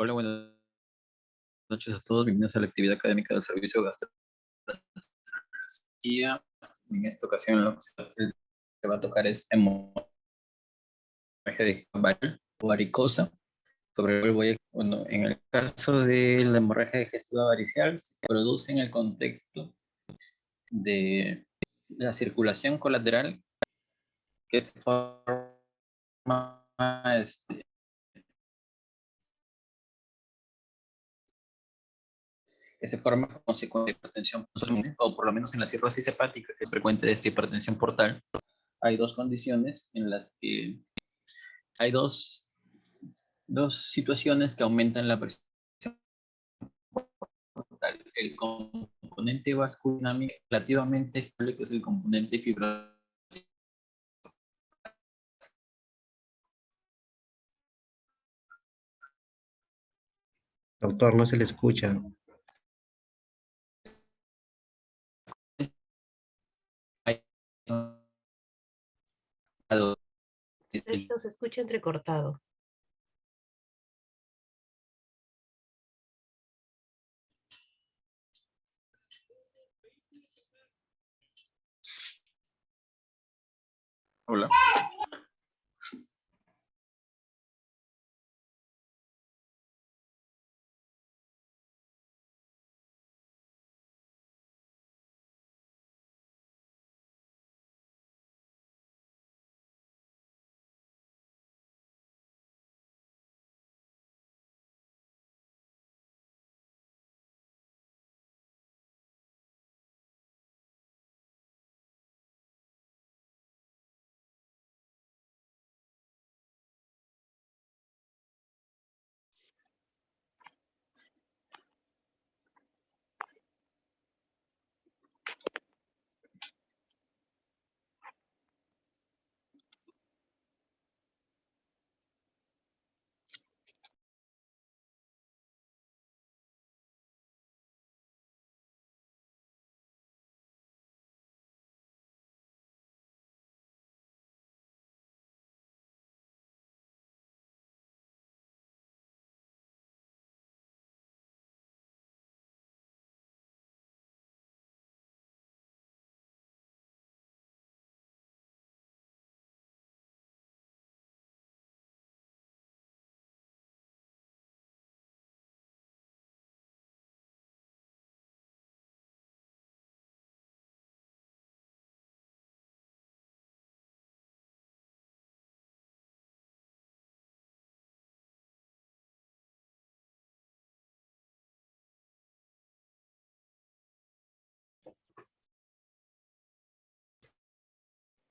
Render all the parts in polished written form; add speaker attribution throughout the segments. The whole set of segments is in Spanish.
Speaker 1: Hola, buenas noches a todos. Bienvenidos a la actividad académica del Servicio de Gastroenterología. En esta ocasión lo que se va a tocar es hemorragia digestiva o varicosa. Sobre el cual bueno, en el caso de la hemorragia digestiva varicial, se produce en el contexto de la circulación colateral que se forma este, que se forma como consecuencia de hipertensión o por lo menos en la cirrosis hepática, que es frecuente de esta hipertensión portal. Hay dos condiciones en las que hay dos situaciones que aumentan la presión portal. El componente vascudinámico relativamente estable, que es el componente fibroso.
Speaker 2: Doctor, no se le escucha.
Speaker 3: Sergio, se escucha entrecortado.
Speaker 1: Hola.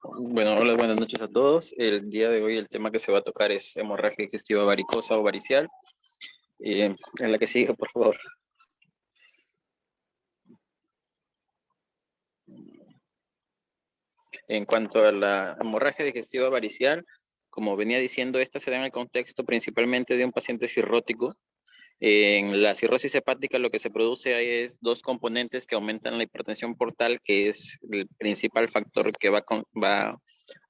Speaker 1: Bueno, hola, buenas noches a todos. El día de hoy el tema que se va a tocar es hemorragia digestiva varicosa o varicial. En la que sigue, por favor. En cuanto a la hemorragia digestiva varicial, como venía diciendo, esta se da en el contexto principalmente de un paciente cirrótico. En la cirrosis hepática lo que se produce es dos componentes que aumentan la hipertensión portal, que es el principal factor que va a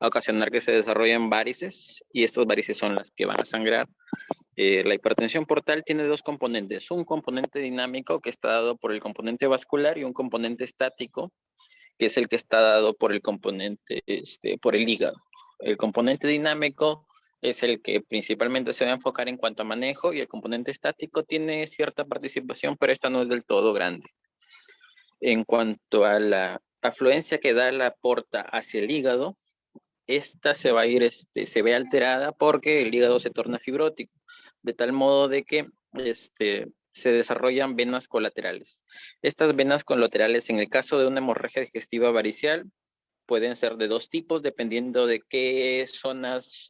Speaker 1: ocasionar que se desarrollen varices, y estas varices son las que van a sangrar. La hipertensión portal tiene dos componentes, un componente dinámico que está dado por el componente vascular y un componente estático, que es el que está dado por el componente, por el hígado. El componente dinámico es el que principalmente se va a enfocar en cuanto a manejo, y el componente estático tiene cierta participación, pero esta no es del todo grande. En cuanto a la afluencia que da la porta hacia el hígado, esta se va a ir, se ve alterada porque el hígado se torna fibrótico, de tal modo de que se desarrollan venas colaterales. Estas venas colaterales, en el caso de una hemorragia digestiva varicial, pueden ser de dos tipos, dependiendo de qué zonas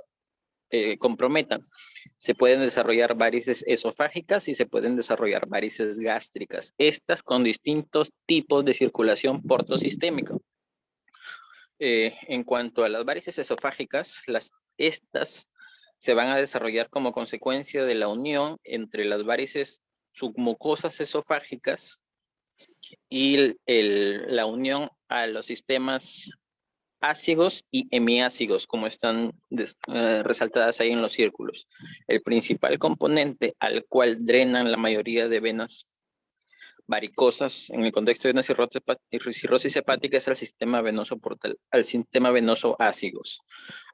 Speaker 1: comprometan. Se pueden desarrollar varices esofágicas y se pueden desarrollar varices gástricas. Estas con distintos tipos de circulación portosistémica. En cuanto a las varices esofágicas, estas se van a desarrollar como consecuencia de la unión entre las varices submucosas esofágicas y la unión a los sistemas ácigos y hemiácigos, como están resaltadas ahí en los círculos. El principal componente al cual drenan la mayoría de venas varicosas en el contexto de una cirrosis hepática es el sistema venoso portal, al sistema venoso ácigos.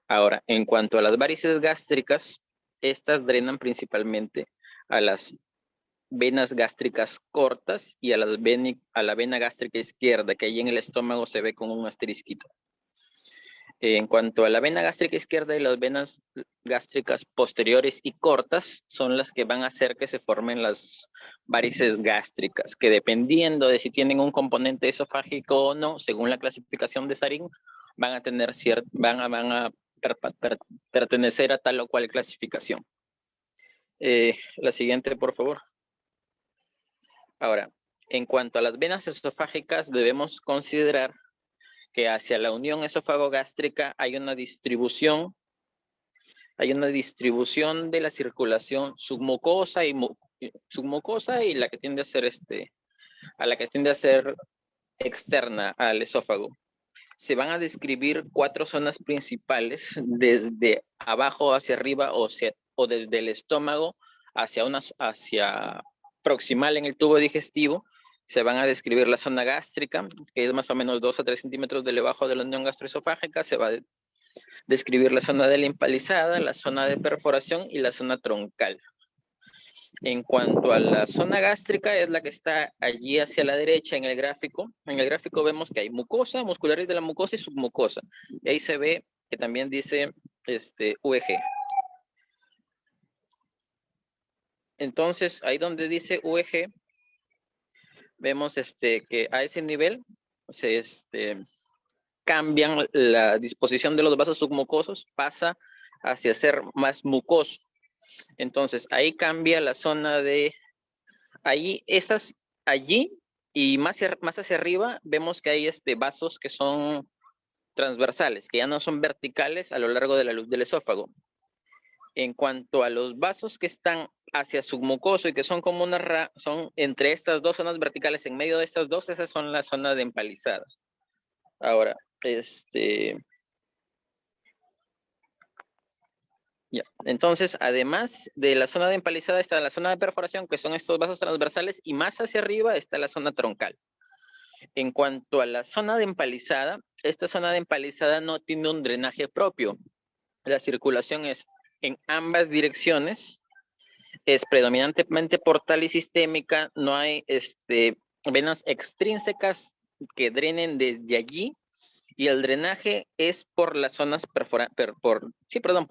Speaker 1: Ahora, en cuanto a las varices gástricas, estas drenan principalmente a las venas gástricas cortas y a la vena gástrica izquierda, que ahí en el estómago se ve con un asterisquito. En cuanto a la vena gástrica izquierda y las venas gástricas posteriores y cortas, son las que van a hacer que se formen las varices gástricas, que dependiendo de si tienen un componente esofágico o no, según la clasificación de Sarin, van a tener pertenecer a tal o cual clasificación. La siguiente, por favor. Ahora, en cuanto a las venas esofágicas, debemos considerar que hacia la unión esófago-gástrica hay una distribución de la circulación submucosa y la que tiende a ser externa al esófago. Se van a describir 4 zonas principales desde abajo hacia arriba o desde el estómago hacia proximal en el tubo digestivo. Se van a describir la zona gástrica, que es más o menos 2 a 3 centímetros debajo de la unión gastroesofágica. Se va a describir la zona de la empalizada, la zona de perforación y la zona troncal. En cuanto a la zona gástrica, es la que está allí hacia la derecha en el gráfico. En el gráfico vemos que hay mucosa, musculares de la mucosa y submucosa. Y ahí se ve que también dice UEG. Entonces, ahí donde dice UEG, vemos que a ese nivel se cambian la disposición de los vasos submucosos, pasa hacia ser más mucoso. Entonces, ahí cambia la zona de... Allí y más hacia arriba vemos que hay vasos que son transversales, que ya no son verticales a lo largo de la luz del esófago. En cuanto a los vasos que están hacia submucoso y que son como son entre estas dos zonas verticales, en medio de estas dos, esas son las zonas de empalizada. Ahora, ya. Entonces, además de la zona de empalizada está la zona de perforación, que son estos vasos transversales, y más hacia arriba está la zona troncal. En cuanto a la zona de empalizada, esta zona de empalizada no tiene un drenaje propio. La circulación es en ambas direcciones, es predominantemente portal y sistémica, no hay venas extrínsecas que drenen desde allí, y el drenaje es por las zonas por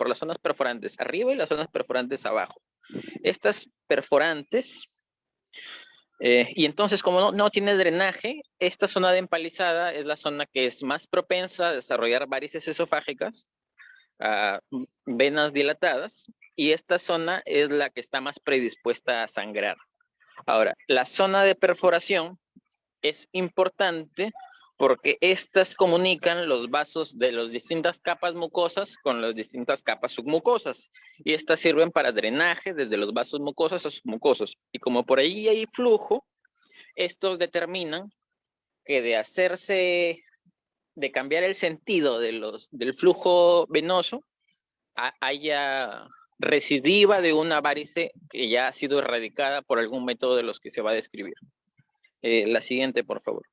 Speaker 1: las zonas perforantes arriba y las zonas perforantes abajo. Estas perforantes, y entonces como no tiene drenaje, esta zona de empalizada es la zona que es más propensa a desarrollar varices esofágicas, venas dilatadas, y esta zona es la que está más predispuesta a sangrar. Ahora, la zona de perforación es importante porque estas comunican los vasos de las distintas capas mucosas con las distintas capas submucosas, y estas sirven para drenaje desde los vasos mucosos a submucosos. Y como por ahí hay flujo, estos determinan que de cambiar el sentido del flujo venoso, haya recidiva de una varice que ya ha sido erradicada por algún método de los que se va a describir. La siguiente, por favor.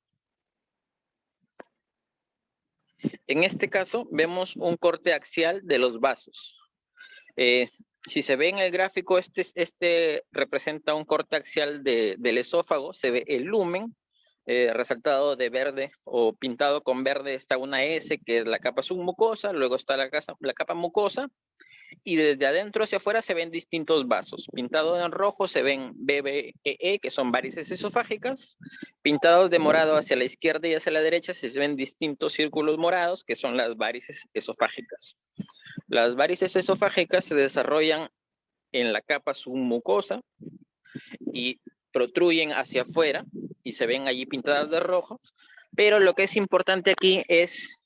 Speaker 1: En este caso, vemos un corte axial de los vasos. Si se ve en el gráfico, este representa un corte axial del esófago. Se ve el lumen, resaltado de verde o pintado con verde. Está una S, que es la capa submucosa, luego está la capa mucosa, y desde adentro hacia afuera se ven distintos vasos. Pintados en rojo se ven BBEE, que son varices esofágicas. Pintados de morado hacia la izquierda y hacia la derecha se ven distintos círculos morados, que son las varices esofágicas. Las varices esofágicas se desarrollan en la capa submucosa y protruyen hacia afuera y se ven allí pintadas de rojo. Pero lo que es importante aquí es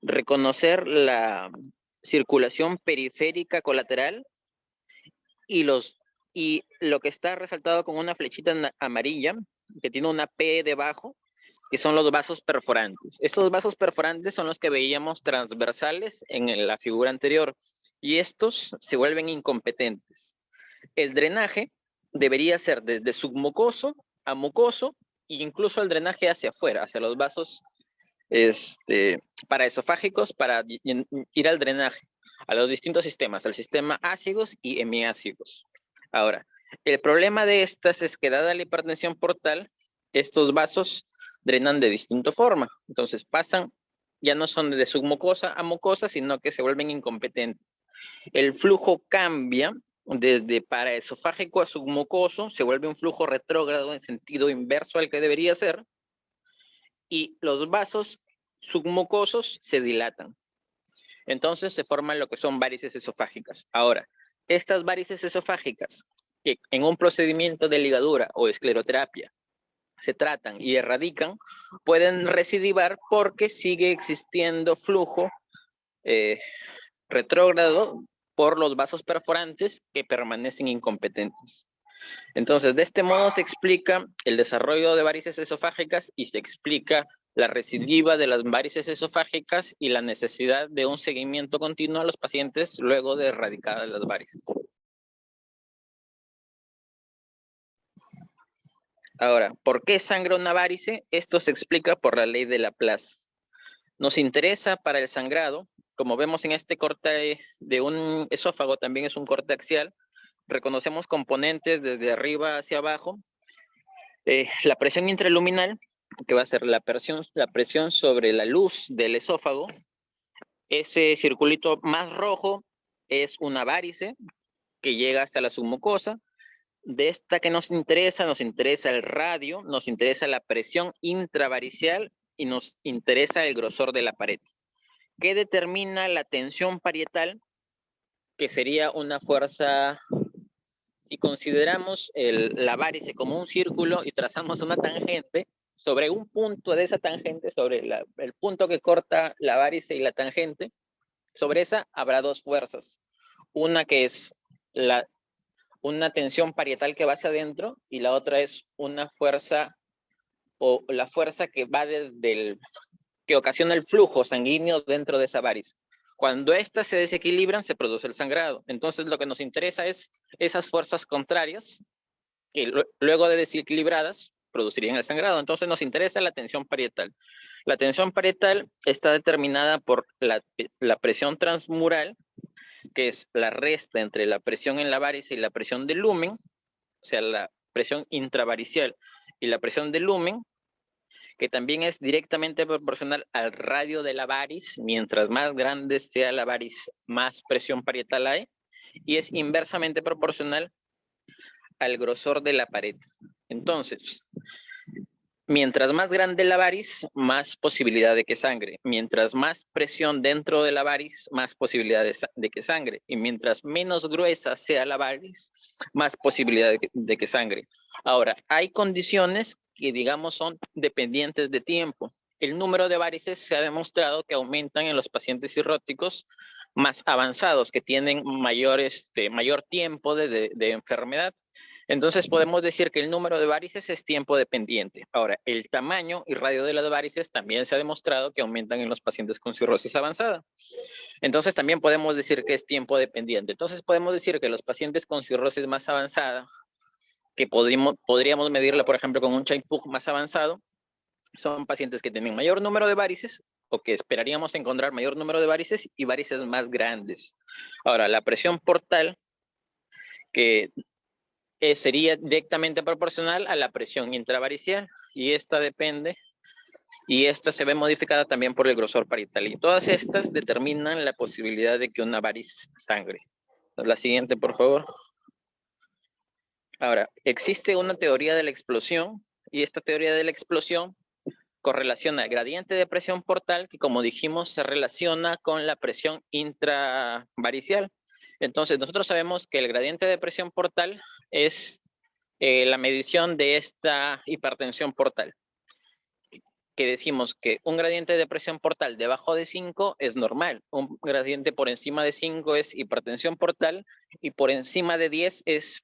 Speaker 1: reconocer la circulación periférica colateral y lo que está resaltado con una flechita amarilla que tiene una P debajo, que son los vasos perforantes. Estos vasos perforantes son los que veíamos transversales en la figura anterior y estos se vuelven incompetentes. El drenaje debería ser desde submucoso a mucoso e incluso el drenaje hacia afuera, hacia los vasos paraesofágicos para ir al drenaje, a los distintos sistemas, al sistema ácigos y hemiácigos. Ahora, el problema de estas es que dada la hipertensión portal, estos vasos drenan de distinta forma. Entonces pasan, ya no son de submucosa a mucosa, sino que se vuelven incompetentes. El flujo cambia desde paraesofágico a submucoso, se vuelve un flujo retrógrado en sentido inverso al que debería ser, y los vasos submucosos se dilatan. Entonces se forman lo que son varices esofágicas. Ahora, estas varices esofágicas, que en un procedimiento de ligadura o escleroterapia se tratan y erradican, pueden recidivar porque sigue existiendo flujo retrógrado por los vasos perforantes que permanecen incompetentes. Entonces, de este modo se explica el desarrollo de varices esofágicas y se explica la recidiva de las varices esofágicas y la necesidad de un seguimiento continuo a los pacientes luego de erradicadas las varices. Ahora, ¿por qué sangra una varice? Esto se explica por la ley de Laplace. Nos interesa para el sangrado, como vemos en este corte de un esófago, también es un corte axial, reconocemos componentes desde arriba hacia abajo. La presión intraluminal, que va a ser la presión sobre la luz del esófago. Ese circulito más rojo es una varice que llega hasta la submucosa. De esta que nos interesa el radio, nos interesa la presión intravaricial y nos interesa el grosor de la pared. ¿Qué determina la tensión parietal? Que sería una fuerza, si consideramos la varice como un círculo y trazamos una tangente, sobre un punto de esa tangente, sobre el punto que corta la varice y la tangente, sobre esa habrá dos fuerzas. Una que es una tensión parietal que va hacia adentro y la otra es una fuerza o la fuerza que va que ocasiona el flujo sanguíneo dentro de esa varice. Cuando éstas se desequilibran, se produce el sangrado. Entonces, lo que nos interesa es esas fuerzas contrarias que luego de desequilibradas producirían el sangrado. Entonces, nos interesa la tensión parietal. La tensión parietal está determinada por la presión transmural, que es la resta entre la presión en la varice y la presión del lumen, o sea, la presión intravaricial y la presión del lumen, que también es directamente proporcional al radio de la variz. Mientras más grande sea la variz, más presión parietal hay, y es inversamente proporcional al grosor de la pared. Entonces, mientras más grande la variz, más posibilidad de que sangre. Mientras más presión dentro de la variz, más posibilidad de que sangre. Y mientras menos gruesa sea la variz, más posibilidad de que sangre. Ahora, hay condiciones que, digamos, son dependientes de tiempo. El número de varices se ha demostrado que aumentan en los pacientes cirróticos más avanzados, que tienen mayor tiempo de enfermedad. Entonces podemos decir que el número de varices es tiempo dependiente. Ahora, el tamaño y radio de las varices también se ha demostrado que aumentan en los pacientes con cirrosis avanzada. Entonces también podemos decir que es tiempo dependiente. Entonces podemos decir que los pacientes con cirrosis más avanzada, que podríamos medirla, por ejemplo, con un Child-Pugh más avanzado, son pacientes que tienen mayor número de varices o que esperaríamos encontrar mayor número de varices y varices más grandes. Ahora, la presión portal, que sería directamente proporcional a la presión intravaricial, y esta depende, y esta se ve modificada también por el grosor parietal, y todas estas determinan la posibilidad de que una variz sangre. La siguiente, por favor. Ahora, existe una teoría de la explosión, y esta teoría de la explosión correlaciona el gradiente de presión portal, que como dijimos se relaciona con la presión intravaricial. Entonces nosotros sabemos que el gradiente de presión portal es la medición de esta hipertensión portal, que decimos que un gradiente de presión portal debajo de 5 es normal, un gradiente por encima de 5 es hipertensión portal y por encima de 10 es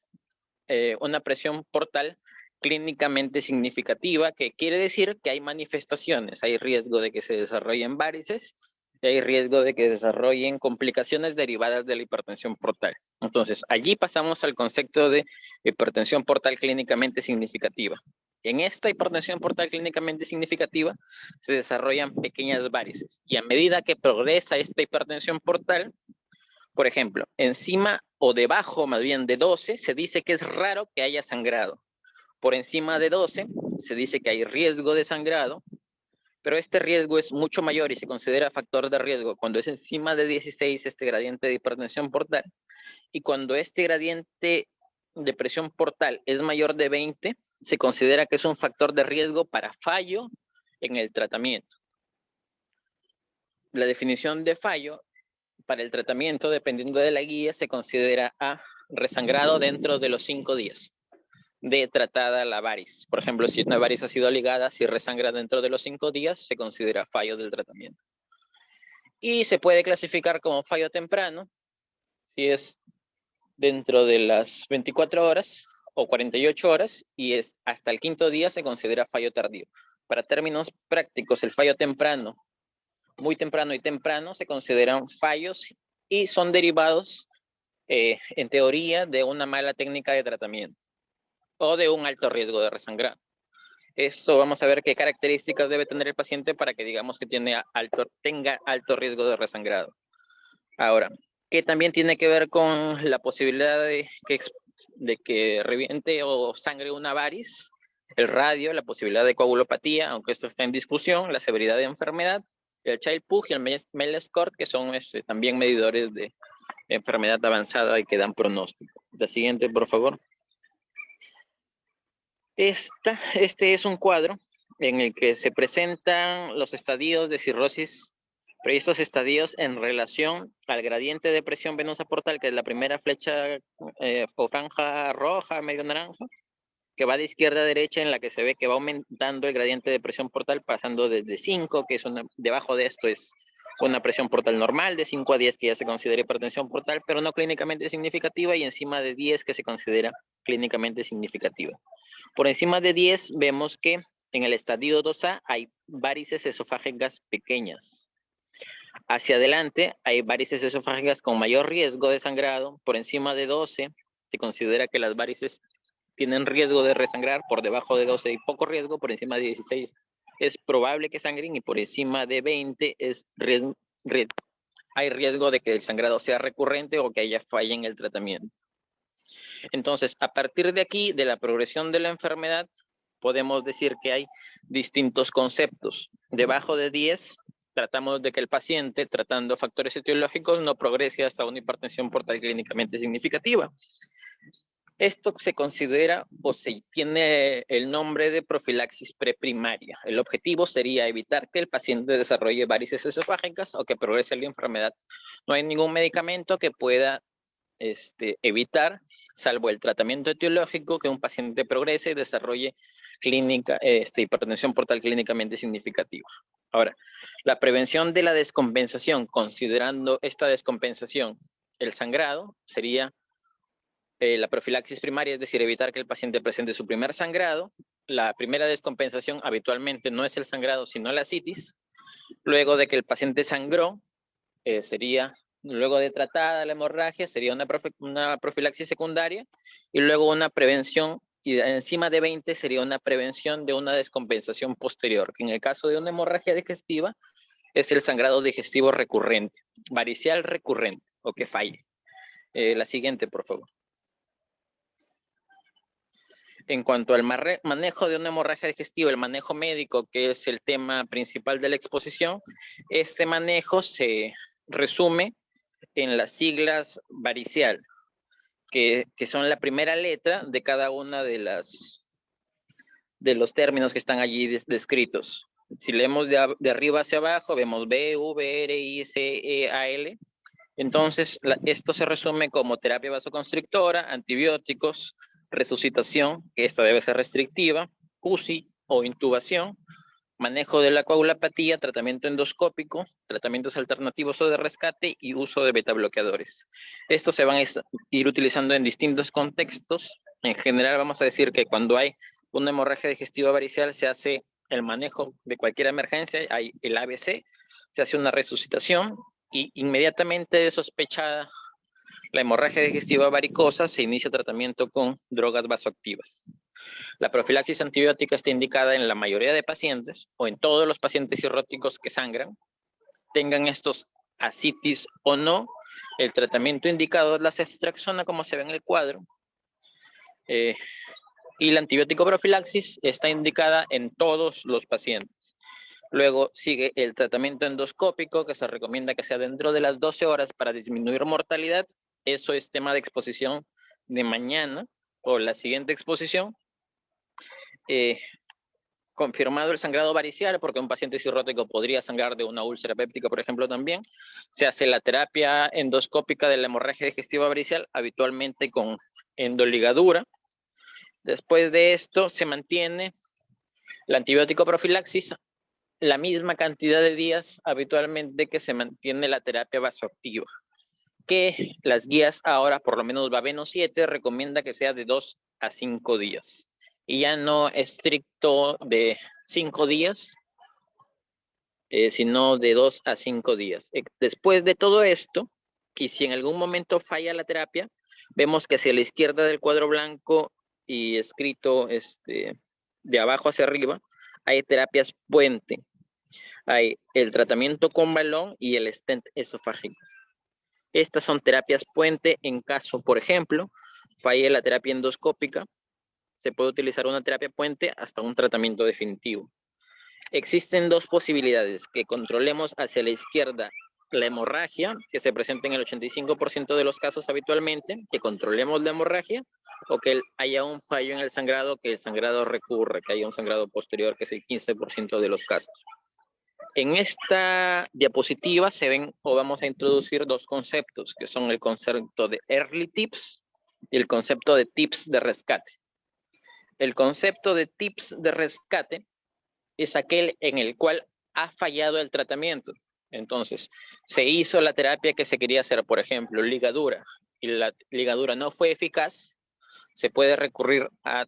Speaker 1: una presión portal clínicamente significativa, que quiere decir que hay manifestaciones, hay riesgo de que se desarrollen varices, y hay riesgo de que desarrollen complicaciones derivadas de la hipertensión portal. Entonces, allí pasamos al concepto de hipertensión portal clínicamente significativa. En esta hipertensión portal clínicamente significativa se desarrollan pequeñas varices, y a medida que progresa esta hipertensión portal, por ejemplo, encima o debajo, más bien de 12, se dice que es raro que haya sangrado. Por encima de 12 se dice que hay riesgo de sangrado, pero este riesgo es mucho mayor y se considera factor de riesgo cuando es encima de 16 este gradiente de hipertensión portal, y cuando este gradiente de presión portal es mayor de 20, se considera que es un factor de riesgo para fallo en el tratamiento. La definición de fallo para el tratamiento, dependiendo de la guía, se considera a resangrado dentro de los 5 días de tratada la variz. Por ejemplo, si una variz ha sido ligada, si resangra dentro de los 5 días, se considera fallo del tratamiento. Y se puede clasificar como fallo temprano, si es dentro de las 24 horas o 48 horas, y es hasta el 5.º día se considera fallo tardío. Para términos prácticos, el fallo temprano, muy temprano y temprano se consideran fallos y son derivados, en teoría, de una mala técnica de tratamiento o de un alto riesgo de resangrado. Esto vamos a ver qué características debe tener el paciente para que digamos que tenga alto riesgo de resangrado. Ahora, ¿qué también tiene que ver con la posibilidad de que reviente o sangre una variz? El radio, la posibilidad de coagulopatía, aunque esto está en discusión, la severidad de enfermedad, el Child-Pugh y el MEL score, que son también medidores de enfermedad avanzada y que dan pronóstico. La siguiente, por favor. Este es un cuadro en el que se presentan los estadios de cirrosis, pero estos estadios en relación al gradiente de presión venosa portal, que es la primera flecha o franja roja, medio naranja, que va de izquierda a derecha, en la que se ve que va aumentando el gradiente de presión portal, pasando desde 5, que es debajo de esto es una presión portal normal, de 5 a 10, que ya se considera hipertensión portal, pero no clínicamente significativa, y encima de 10, que se considera clínicamente significativa. Por encima de 10 vemos que en el estadio 2A hay varices esofágicas pequeñas. Hacia adelante hay varices esofágicas con mayor riesgo de sangrado. Por encima de 12 se considera que las varices tienen riesgo de resangrar. Por debajo de 12 hay poco riesgo. Por encima de 16 es probable que sangren, y por encima de 20 hay riesgo de que el sangrado sea recurrente o que haya falla en el tratamiento. Entonces, a partir de aquí, de la progresión de la enfermedad, podemos decir que hay distintos conceptos. Debajo de 10, tratamos de que el paciente, tratando factores etiológicos, no progrese hasta una hipertensión portal clínicamente significativa. Esto se considera o se tiene el nombre de profilaxis preprimaria. El objetivo sería evitar que el paciente desarrolle varices esofágicas o que progrese la enfermedad. No hay ningún medicamento que pueda evitar, salvo el tratamiento etiológico, que un paciente progrese y desarrolle hipertensión portal clínicamente significativa. Ahora, la prevención de la descompensación, considerando esta descompensación el sangrado, sería la profilaxis primaria, es decir, evitar que el paciente presente su primer sangrado. La primera descompensación habitualmente no es el sangrado, sino la ascitis. Luego de que el paciente sangró, luego de tratada la hemorragia, sería una profilaxis secundaria, y luego una prevención, y encima de 20 sería una prevención de una descompensación posterior, que en el caso de una hemorragia digestiva es el sangrado digestivo recurrente, varicial recurrente, o que falle. La siguiente, por favor. En cuanto al manejo de una hemorragia digestiva, el manejo médico, que es el tema principal de la exposición, este manejo se resume en las siglas varicial, que son la primera letra de cada una de los términos que están allí descritos. Si leemos de arriba hacia abajo, vemos B, V, R, I, C, E, A, L. Entonces, esto se resume como terapia vasoconstrictora, antibióticos, resucitación, que esta debe ser restrictiva, UCI o intubación, manejo de la coagulopatía, tratamiento endoscópico, tratamientos alternativos o de rescate y uso de betabloqueadores. Estos se van a ir utilizando en distintos contextos. En general vamos a decir que cuando hay una hemorragia digestiva varicial se hace el manejo de cualquier emergencia, hay el ABC, se hace una resucitación y inmediatamente de sospechada la hemorragia digestiva varicosa se inicia tratamiento con drogas vasoactivas. La profilaxis antibiótica está indicada en la mayoría de pacientes o en todos los pacientes cirróticos que sangran, tengan estos ascitis o no. El tratamiento indicado es la ceftriaxona, como se ve en el cuadro. Y la antibiótico profilaxis está indicada en todos los pacientes. Luego sigue el tratamiento endoscópico, que se recomienda que sea dentro de las 12 horas para disminuir mortalidad. Eso es tema de exposición de mañana o la siguiente exposición. Confirmado el sangrado varicial, porque un paciente cirrótico podría sangrar de una úlcera péptica, por ejemplo, también. Se hace la terapia endoscópica de la hemorragia digestiva varicial, habitualmente con endoligadura. Después de esto se mantiene la antibiótico profilaxis, la misma cantidad de días habitualmente que se mantiene la terapia vasoactiva, que las guías ahora, por lo menos Baveno 7, recomienda que sea de 2 a 5 días. Y ya no estricto de 5 días, sino de 2 a 5 días. Después de todo esto, y si en algún momento falla la terapia, vemos que hacia la izquierda del cuadro blanco y escrito de abajo hacia arriba, hay terapias puente. Hay el tratamiento con balón y el stent esofágico. Estas son terapias puente en caso, por ejemplo, falle la terapia endoscópica, se puede utilizar una terapia puente hasta un tratamiento definitivo. Existen dos posibilidades: que controlemos hacia la izquierda la hemorragia, que se presenta en el 85% de los casos habitualmente, que controlemos la hemorragia, o que haya un fallo en el sangrado, que el sangrado recurra, que haya un sangrado posterior, que es el 15% de los casos. En esta diapositiva se ven o vamos a introducir dos conceptos, que son el concepto de early tips y el concepto de tips de rescate. El concepto de tips de rescate es aquel en el cual ha fallado el tratamiento. Entonces, se hizo la terapia que se quería hacer, por ejemplo, ligadura, y la ligadura no fue eficaz, se puede recurrir a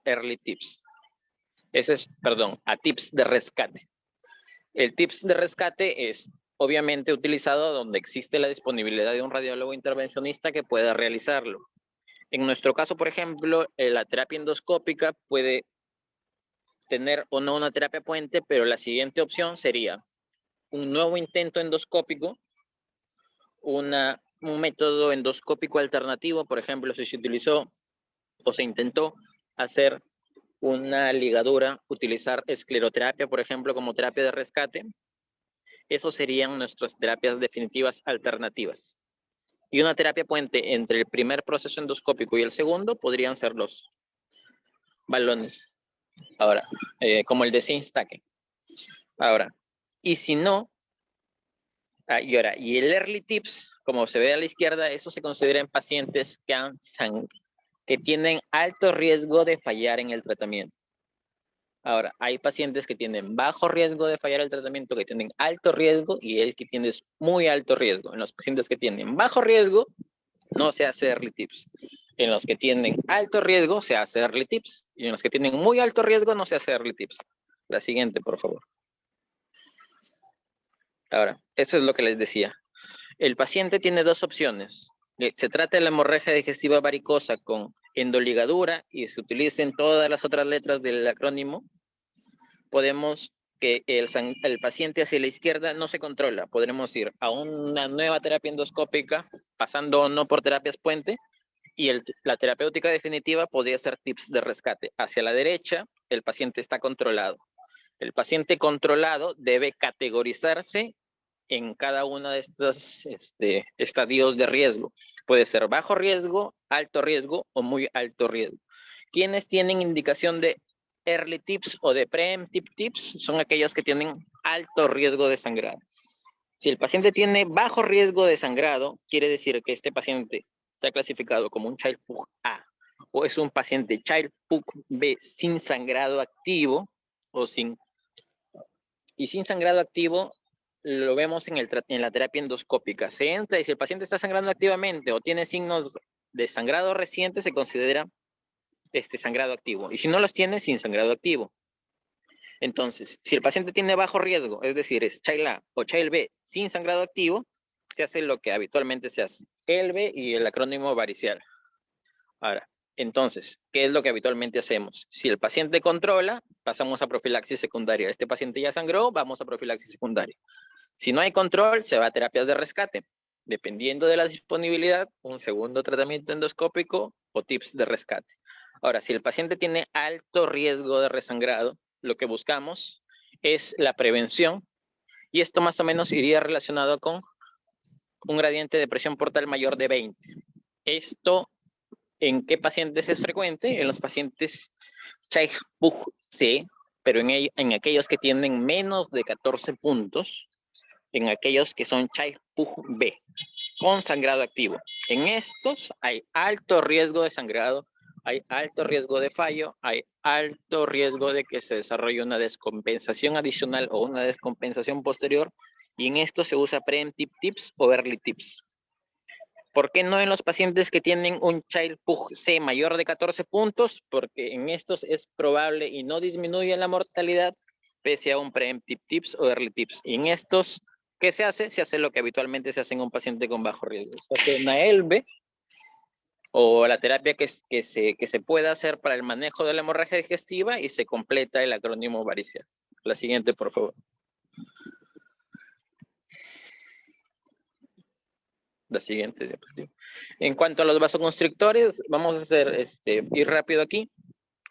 Speaker 1: early tips. A tips de rescate. El tips de rescate es obviamente utilizado donde existe la disponibilidad de un radiólogo intervencionista que pueda realizarlo. En nuestro caso, por ejemplo, la terapia endoscópica puede tener o no una terapia puente, pero la siguiente opción sería un nuevo intento endoscópico, un método endoscópico alternativo. Por ejemplo, si se utilizó o se intentó hacer una ligadura, utilizar escleroterapia, por ejemplo, como terapia de rescate. Esos serían nuestras terapias definitivas alternativas. Y una terapia puente entre el primer proceso endoscópico y el segundo podrían ser los balones. Ahora, como el de Sinstake. Ahora, y si no, y el early tips, como se ve a la izquierda, eso se considera en pacientes que tienen alto riesgo de fallar en el tratamiento. Ahora, hay pacientes que tienen bajo riesgo de fallar el tratamiento, que tienen alto riesgo, y el que tiene muy alto riesgo. En los pacientes que tienen bajo riesgo, no se hace early tips. En los que tienen alto riesgo, se hace early tips. Y en los que tienen muy alto riesgo, no se hace early tips. La siguiente, por favor. Ahora, eso es lo que les decía. El paciente tiene dos opciones. Se trata de la hemorragia digestiva varicosa con endoligadura y se utilicen todas las otras letras del acrónimo. Podemos que el paciente hacia la izquierda no se controla. Podremos ir a una nueva terapia endoscópica, pasando o no por terapias puente, y la terapéutica definitiva podría ser tips de rescate. Hacia la derecha, el paciente está controlado. El paciente controlado debe categorizarse en cada uno de estos estadios de riesgo. Puede ser bajo riesgo, alto riesgo o muy alto riesgo. Quienes tienen indicación de early tips o de preemptive tips son aquellos que tienen alto riesgo de sangrado. Si el paciente tiene bajo riesgo de sangrado, quiere decir que este paciente está clasificado como un Child-Pugh A o es un paciente Child-Pugh B sin sangrado activo y sin sangrado activo lo vemos en la terapia endoscópica. Se entra y si el paciente está sangrando activamente o tiene signos de sangrado reciente, se considera sangrado activo. Y si no los tiene, sin sangrado activo. Entonces, si el paciente tiene bajo riesgo, es decir, es Child A o Child B sin sangrado activo, se hace lo que habitualmente se hace, ELB y el acrónimo varicial. Ahora, entonces, ¿qué es lo que habitualmente hacemos? Si el paciente controla, pasamos a profilaxis secundaria. Este paciente ya sangró, vamos a profilaxis secundaria. Si no hay control, se va a terapias de rescate. Dependiendo de la disponibilidad, un segundo tratamiento endoscópico o tips de rescate. Ahora, si el paciente tiene alto riesgo de resangrado, lo que buscamos es la prevención, y esto más o menos iría relacionado con un gradiente de presión portal mayor de 20. Esto, ¿en qué pacientes es frecuente? En los pacientes Child-Pugh-C, pero en aquellos que tienen menos de 14 puntos, en aquellos que son Child-Pugh-B, con sangrado activo. En estos hay alto riesgo de sangrado, hay alto riesgo de fallo, hay alto riesgo de que se desarrolle una descompensación adicional o una descompensación posterior, y en esto se usa preemptive tips o early tips. ¿Por qué no en los pacientes que tienen un Child-Pugh-C mayor de 14 puntos? Porque en estos es probable y no disminuye la mortalidad pese a un preemptive tips o early tips. Y en estos, ¿qué se hace? Se hace lo que habitualmente se hace en un paciente con bajo riesgo. Se hace una ELB o la terapia que se pueda hacer para el manejo de la hemorragia digestiva, y se completa el acrónimo varicial. La siguiente, por favor. La siguiente diapositiva. En cuanto a los vasoconstrictores, vamos a hacer ir rápido aquí.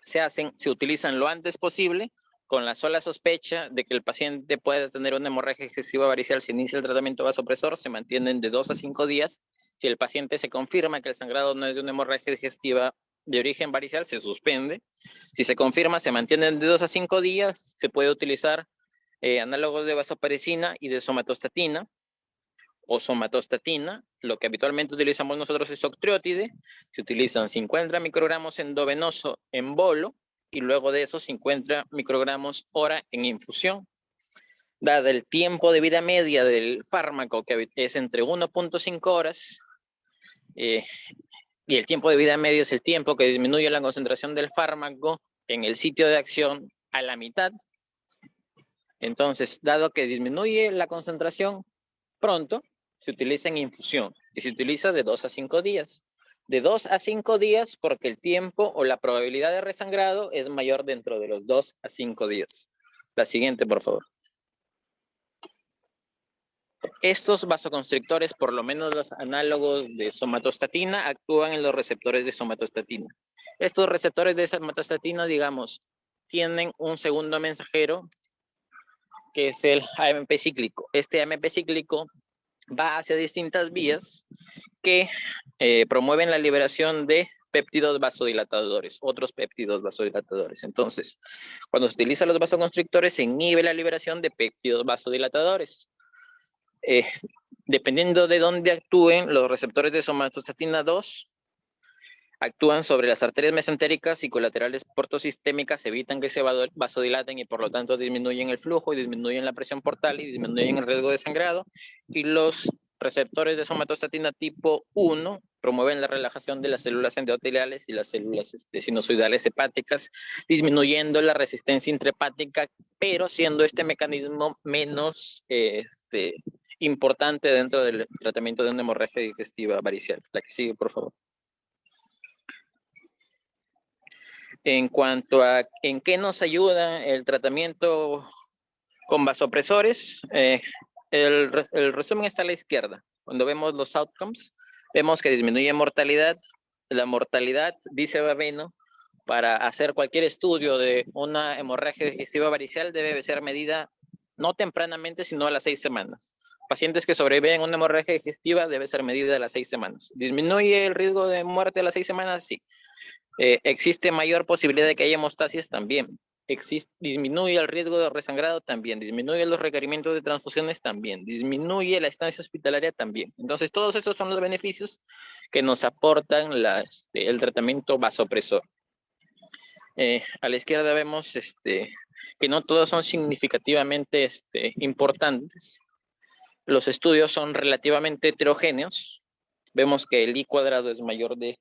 Speaker 1: Se utilizan lo antes posible, con la sola sospecha de que el paciente pueda tener una hemorragia digestiva varicial. Se inicia el tratamiento vasopresor, se mantienen de 2 a 5 días. Si el paciente se confirma que el sangrado no es de una hemorragia digestiva de origen varicial, se suspende. Si se confirma, se mantienen de 2 a 5 días. Se puede utilizar análogos de vasopresina y de somatostatina o somatostatina. Lo que habitualmente utilizamos nosotros es octreotide. Se utilizan 50 microgramos endovenoso en bolo, y luego de eso 50 microgramos hora en infusión. Dado el tiempo de vida media del fármaco, que es entre 1.5 horas, y el tiempo de vida media es el tiempo que disminuye la concentración del fármaco en el sitio de acción a la mitad. Entonces, dado que disminuye la concentración pronto, se utiliza en infusión y se utiliza de 2 a 5 días. De 2 a 5 días porque el tiempo o la probabilidad de resangrado es mayor dentro de los 2 a 5 días. La siguiente, por favor. Estos vasoconstrictores, por lo menos los análogos de somatostatina, actúan en los receptores de somatostatina. Estos receptores de somatostatina, digamos, tienen un segundo mensajero que es el AMP cíclico. Este AMP cíclico va hacia distintas vías que promueven la liberación de péptidos vasodilatadores, otros péptidos vasodilatadores. Entonces, cuando se utilizan los vasoconstrictores, se inhibe la liberación de péptidos vasodilatadores. Dependiendo de dónde actúen, los receptores de somatostatina 2 actúan sobre las arterias mesentéricas y colaterales portosistémicas, evitan que se vasodilaten y por lo tanto disminuyen el flujo y disminuyen la presión portal y disminuyen el riesgo de sangrado. Y los receptores de somatostatina tipo 1 promueven la relajación de las células endoteliales y las células sinusoidales hepáticas, disminuyendo la resistencia intrahepática, pero siendo este mecanismo menos importante dentro del tratamiento de una hemorragia digestiva varicial. La que sigue, por favor. En cuanto a en qué nos ayuda el tratamiento con vasopresores, el resumen está a la izquierda. Cuando vemos los outcomes, vemos que disminuye mortalidad. La mortalidad, dice Baveno, para hacer cualquier estudio de una hemorragia digestiva varicial debe ser medida no tempranamente, sino a las 6 semanas. Pacientes que sobreviven a una hemorragia digestiva debe ser medida a las 6 semanas. ¿Disminuye el riesgo de muerte a las 6 semanas? Sí. ¿Existe mayor posibilidad de que haya hemostasis? También. ¿Disminuye el riesgo de resangrado? También. ¿Disminuye los requerimientos de transfusiones? También. ¿Disminuye la estancia hospitalaria? También. Entonces, todos esos son los beneficios que nos aportan el tratamiento vasopresor. A la izquierda vemos que no todos son significativamente importantes. Los estudios son relativamente heterogéneos. Vemos que el I cuadrado es mayor de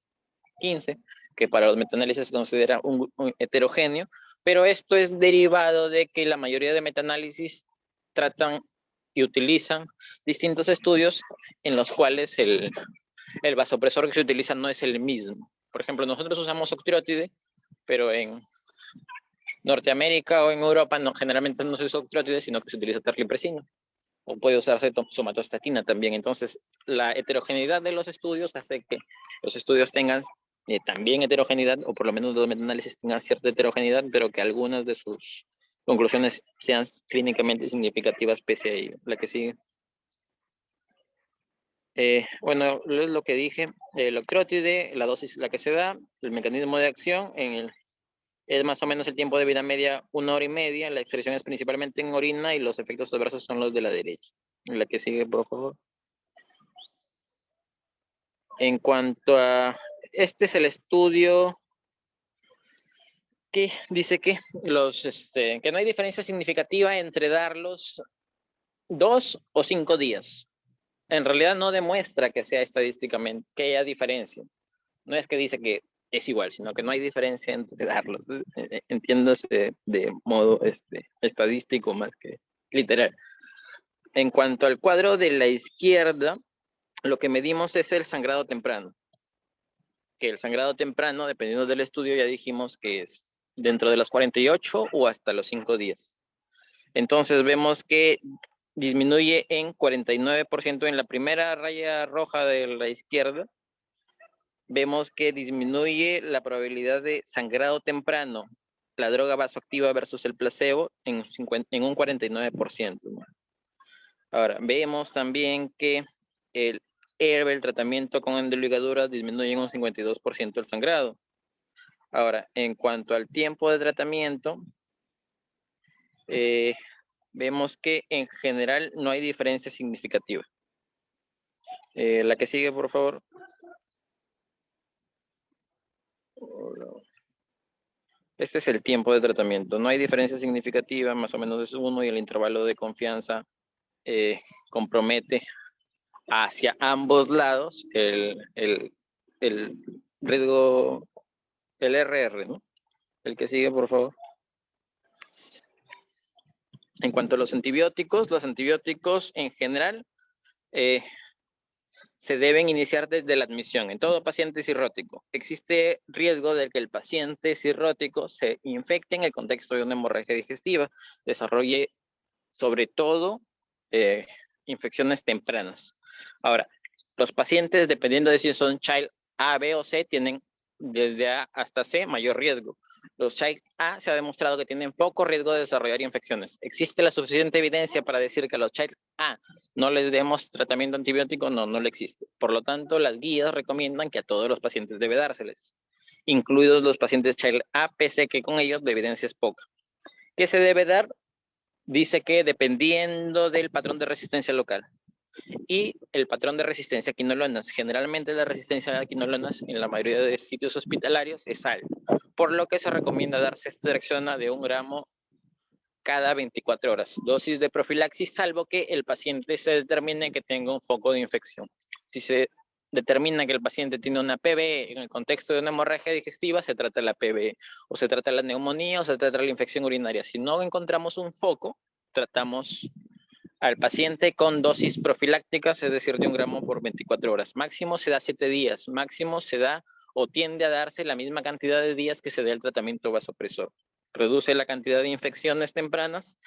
Speaker 1: 15, que para los metaanálisis se considera un heterogéneo, pero esto es derivado de que la mayoría de metaanálisis tratan y utilizan distintos estudios en los cuales el vasopresor que se utiliza no es el mismo. Por ejemplo, nosotros usamos octreotide, pero en Norteamérica o en Europa generalmente no se usa octreotide, sino que se utiliza terlipresina. O puede usarse somatostatina también. Entonces, la heterogeneidad de los estudios hace que los estudios tengan también heterogeneidad, o por lo menos los metaanálisis tengan cierta heterogeneidad, pero que algunas de sus conclusiones sean clínicamente significativas pese a ello. La que sigue. Bueno, es lo que dije, el octreotide, la dosis la que se da, el mecanismo de acción, es más o menos el tiempo de vida media 1 hora y media, la excreción es principalmente en orina y los efectos adversos son los de la derecha. La que sigue, por favor. En cuanto a, este es el estudio que dice que, que no hay diferencia significativa entre darlos 2 o 5 días. En realidad no demuestra que sea estadísticamente, que haya diferencia. No es que dice que es igual, sino que no hay diferencia entre darlos. Entiéndase de modo estadístico más que literal. En cuanto al cuadro de la izquierda, lo que medimos es el sangrado temprano. Que el sangrado temprano, dependiendo del estudio, ya dijimos que es dentro de los 48 o hasta los 5 días. Entonces vemos que disminuye en 49% en la primera raya roja de la izquierda. Vemos que disminuye la probabilidad de sangrado temprano, la droga vasoactiva versus el placebo, en un 49%. Ahora, vemos también que el tratamiento con endoligadura, disminuye en un 52% el sangrado. Ahora, en cuanto al tiempo de tratamiento, vemos que en general no hay diferencia significativa. La que sigue, por favor. Este es el tiempo de tratamiento. No hay diferencia significativa, más o menos es 1, y el intervalo de confianza compromete hacia ambos lados el riesgo, el RR, ¿no? El que sigue, por favor. En cuanto a los antibióticos en general se deben iniciar desde la admisión. En todo paciente cirrótico existe riesgo de que el paciente cirrótico se infecte en el contexto de una hemorragia digestiva, desarrolle sobre todo infecciones tempranas. Ahora, los pacientes, dependiendo de si son Child A, B o C, tienen desde A hasta C mayor riesgo. Los Child A se ha demostrado que tienen poco riesgo de desarrollar infecciones. ¿Existe la suficiente evidencia para decir que a los Child A no les demos tratamiento antibiótico? No, no lo existe. Por lo tanto, las guías recomiendan que a todos los pacientes debe dárseles, incluidos los pacientes Child A, pese que con ellos la evidencia es poca. ¿Qué se debe dar? Dice que dependiendo del patrón de resistencia local y el patrón de resistencia a quinolonas. Generalmente la resistencia a quinolonas en la mayoría de sitios hospitalarios es alta, por lo que se recomienda dar ceftriaxona de 1 gramo cada 24 horas. Dosis de profilaxis, salvo que el paciente se determine que tenga un foco de infección. Si se determina que el paciente tiene una PBE en el contexto de una hemorragia digestiva, se trata la PBE, o se trata la neumonía, o se trata la infección urinaria. Si no encontramos un foco, tratamos al paciente con dosis profilácticas, es decir, de 1 gramo por 24 horas. Máximo se da 7 días, máximo se da o tiende a darse la misma cantidad de días que se dé el tratamiento vasopresor. Reduce la cantidad de infecciones tempranas,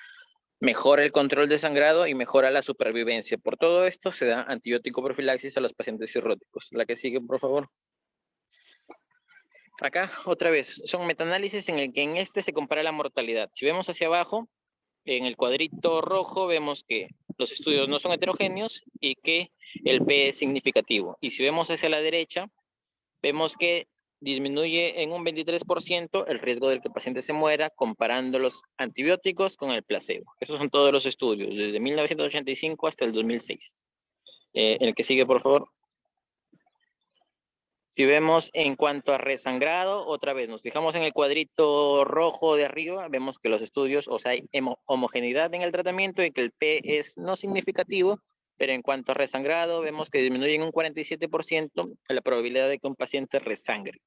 Speaker 1: mejora el control de sangrado y mejora la supervivencia. Por todo esto se da antibiótico profilaxis a los pacientes cirróticos. La que sigue, por favor. Acá, otra vez, son metaanálisis en el que en este se compara la mortalidad. Si vemos hacia abajo, en el cuadrito rojo vemos que los estudios no son heterogéneos y que el P es significativo. Y si vemos hacia la derecha, vemos que disminuye en un 23% el riesgo de que el paciente se muera comparando los antibióticos con el placebo. Esos son todos los estudios, desde 1985 hasta el 2006. El que sigue, por favor. Si vemos en cuanto a resangrado, otra vez nos fijamos en el cuadrito rojo de arriba, vemos que los estudios, o sea, hay homogeneidad en el tratamiento y que el P es no significativo Pero en cuanto a resangrado, vemos que disminuye en un 47% la probabilidad de que un paciente resangre.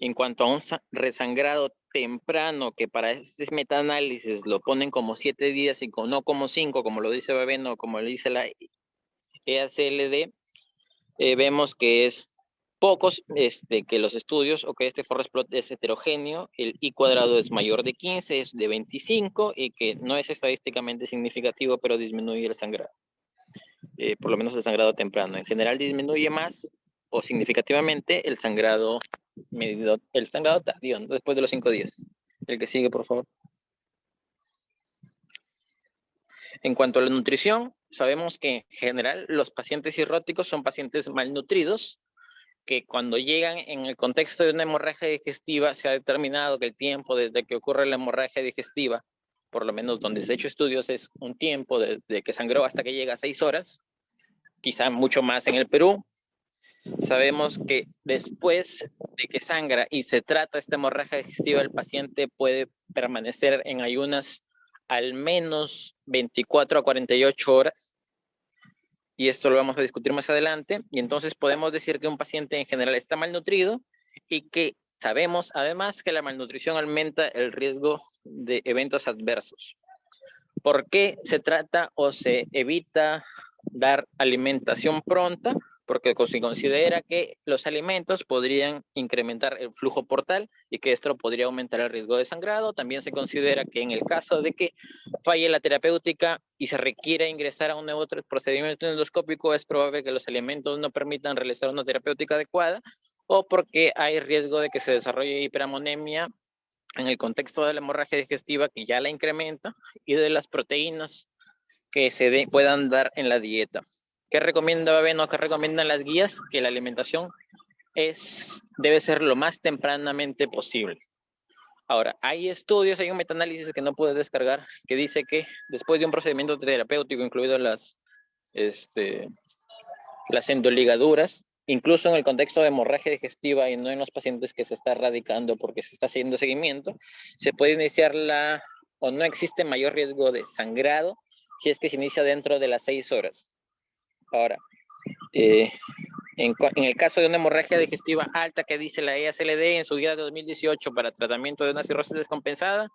Speaker 1: En cuanto a un resangrado temprano, que para este metaanálisis lo ponen como 7 días y no como 5, como lo dice Baveno, como lo dice la EACLD, vemos que es pocos que los estudios o que este forest plot es heterogéneo, el I cuadrado es mayor de 15, es de 25 y que no es estadísticamente significativo, pero disminuye el sangrado. Por lo menos el sangrado temprano. En general disminuye más o significativamente el sangrado medido, el sangrado tardío, ¿no? Después de los 5 días. El que sigue, por favor. En cuanto a la nutrición, sabemos que en general los pacientes cirróticos son pacientes malnutridos, que cuando llegan en el contexto de una hemorragia digestiva se ha determinado que el tiempo desde que ocurre la hemorragia digestiva, por lo menos donde se ha hecho estudios, es un tiempo desde que sangró hasta que llega a 6 horas, quizá mucho más en el Perú. Sabemos que después de que sangra y se trata esta hemorragia digestiva, el paciente puede permanecer en ayunas al menos 24 a 48 horas. Y esto lo vamos a discutir más adelante. Y entonces podemos decir que un paciente en general está malnutrido y que sabemos además que la malnutrición aumenta el riesgo de eventos adversos. ¿Por qué se trata o se evita dar alimentación pronta? Porque se considera que los alimentos podrían incrementar el flujo portal y que esto podría aumentar el riesgo de sangrado. También se considera que en el caso de que falle la terapéutica y se requiera ingresar a un nuevo procedimiento endoscópico, es probable que los alimentos no permitan realizar una terapéutica adecuada o porque hay riesgo de que se desarrolle hiperamonemia en el contexto de la hemorragia digestiva que ya la incrementa y de las proteínas que se puedan dar en la dieta. ¿Qué recomienda Baveno? ¿Qué recomiendan las guías? Que la alimentación debe ser lo más tempranamente posible. Ahora, hay estudios, hay un metaanálisis que no pude descargar, que dice que después de un procedimiento terapéutico, incluido las endoligaduras, incluso en el contexto de hemorragia digestiva y no en los pacientes que se está erradicando porque se está haciendo seguimiento, se puede iniciar o no existe mayor riesgo de sangrado si es que se inicia dentro de las 6 horas. Ahora, en el caso de una hemorragia digestiva alta que dice la EACLD en su guía de 2018 para tratamiento de una cirrosis descompensada,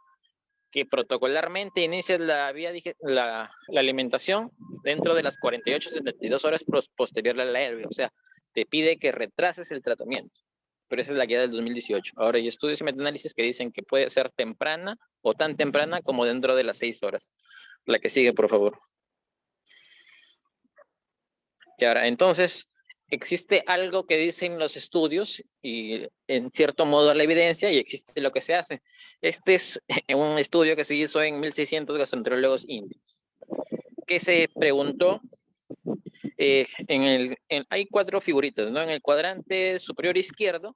Speaker 1: que protocolarmente inicia la alimentación dentro de las 48 a 72 horas posterior a la hernia. O sea, te pide que retrases el tratamiento. Pero esa es la guía del 2018. Ahora hay estudios y metaanálisis que dicen que puede ser temprana o tan temprana como dentro de las 6 horas. La que sigue, por favor. Y ahora, entonces, existe algo que dicen los estudios y en cierto modo la evidencia y existe lo que se hace. Este es un estudio que se hizo en 1600 gastroenterólogos indios, que se preguntó, hay 4 figuritas, ¿no? En el cuadrante superior izquierdo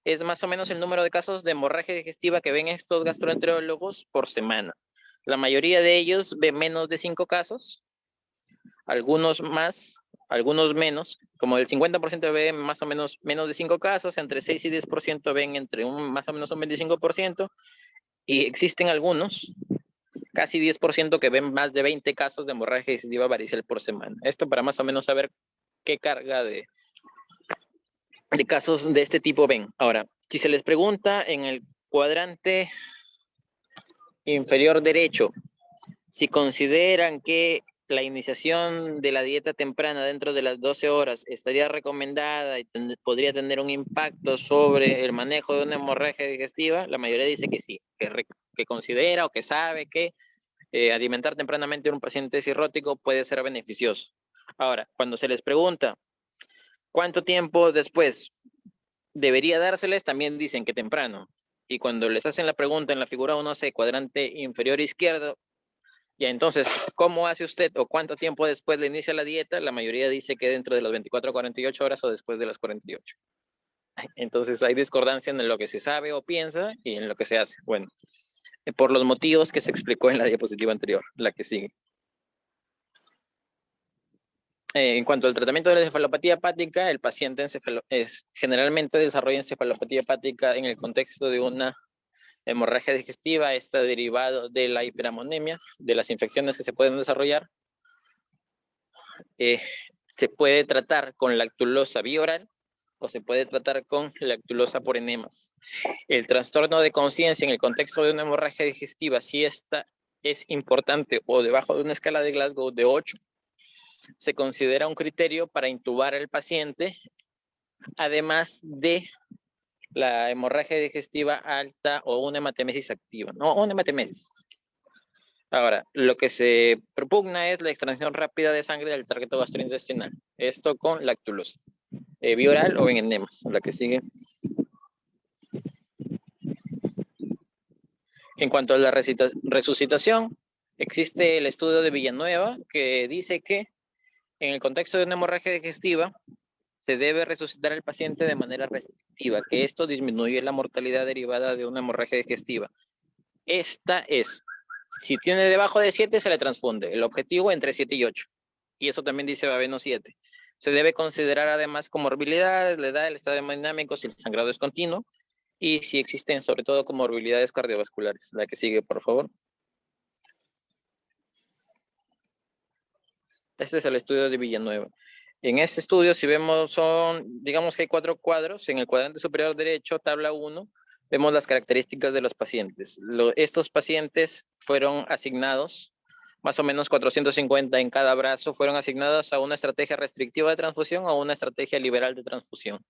Speaker 1: es más o menos el número de casos de hemorragia digestiva que ven estos gastroenterólogos por semana. La mayoría de ellos ven menos de 5 casos, algunos más, algunos menos, como el 50% ven más o menos de 5 casos, entre 6 y 10% ven entre más o menos un 25%, y existen algunos, casi 10% que ven más de 20 casos de hemorragia digestiva varicel por semana. Esto para más o menos saber qué carga de casos de este tipo ven. Ahora, si se les pregunta en el cuadrante inferior derecho, si consideran que la iniciación de la dieta temprana dentro de las 12 horas estaría recomendada y podría tener un impacto sobre el manejo de una hemorragia digestiva, la mayoría dice que sí, que considera o que sabe que alimentar tempranamente a un paciente cirrótico puede ser beneficioso. Ahora, cuando se les pregunta cuánto tiempo después debería dárseles, también dicen que temprano. Y cuando les hacen la pregunta en la figura 1C, cuadrante inferior izquierdo, ya, entonces, ¿cómo hace usted o cuánto tiempo después le inicia la dieta? La mayoría dice que dentro de las 24 a 48 horas o después de las 48. Entonces, hay discordancia en lo que se sabe o piensa y en lo que se hace. Bueno, por los motivos que se explicó en la diapositiva anterior, la que sigue. En cuanto al tratamiento de la encefalopatía hepática, el paciente generalmente desarrolla encefalopatía hepática en el contexto de una hemorragia digestiva, está derivado de la hiperamonemia, de las infecciones que se pueden desarrollar. se puede tratar con lactulosa bioral o se puede tratar con lactulosa por enemas. El trastorno de conciencia en el contexto de una hemorragia digestiva, si esta es importante o debajo de una escala de Glasgow de 8, se considera un criterio para intubar al paciente, además de la hemorragia digestiva alta o una hematemesis activa, no, una hematemesis. Ahora, lo que se propugna es la extracción rápida de sangre del tracto gastrointestinal. Esto con lactulosa, bioral o en enemas. La que sigue. En cuanto a la resucitación, existe el estudio de Villanueva que dice que en el contexto de una hemorragia digestiva se debe resucitar al paciente de manera restrictiva, que esto disminuye la mortalidad derivada de una hemorragia digestiva. Esta es, si tiene debajo de 7 se le transfunde, el objetivo entre 7 y 8. Y eso también dice Baveno 7. Se debe considerar además comorbilidades, la edad, el estado hemodinámico, si el sangrado es continuo, y si existen sobre todo comorbilidades cardiovasculares. La que sigue, por favor. Este es el estudio de Villanueva. En este estudio, si vemos, digamos que hay 4 cuadros. En el cuadrante superior derecho, tabla 1, vemos las características de los pacientes. Estos pacientes fueron asignados, más o menos 450 en cada brazo, fueron asignados a una estrategia restrictiva de transfusión o a una estrategia liberal de transfusión.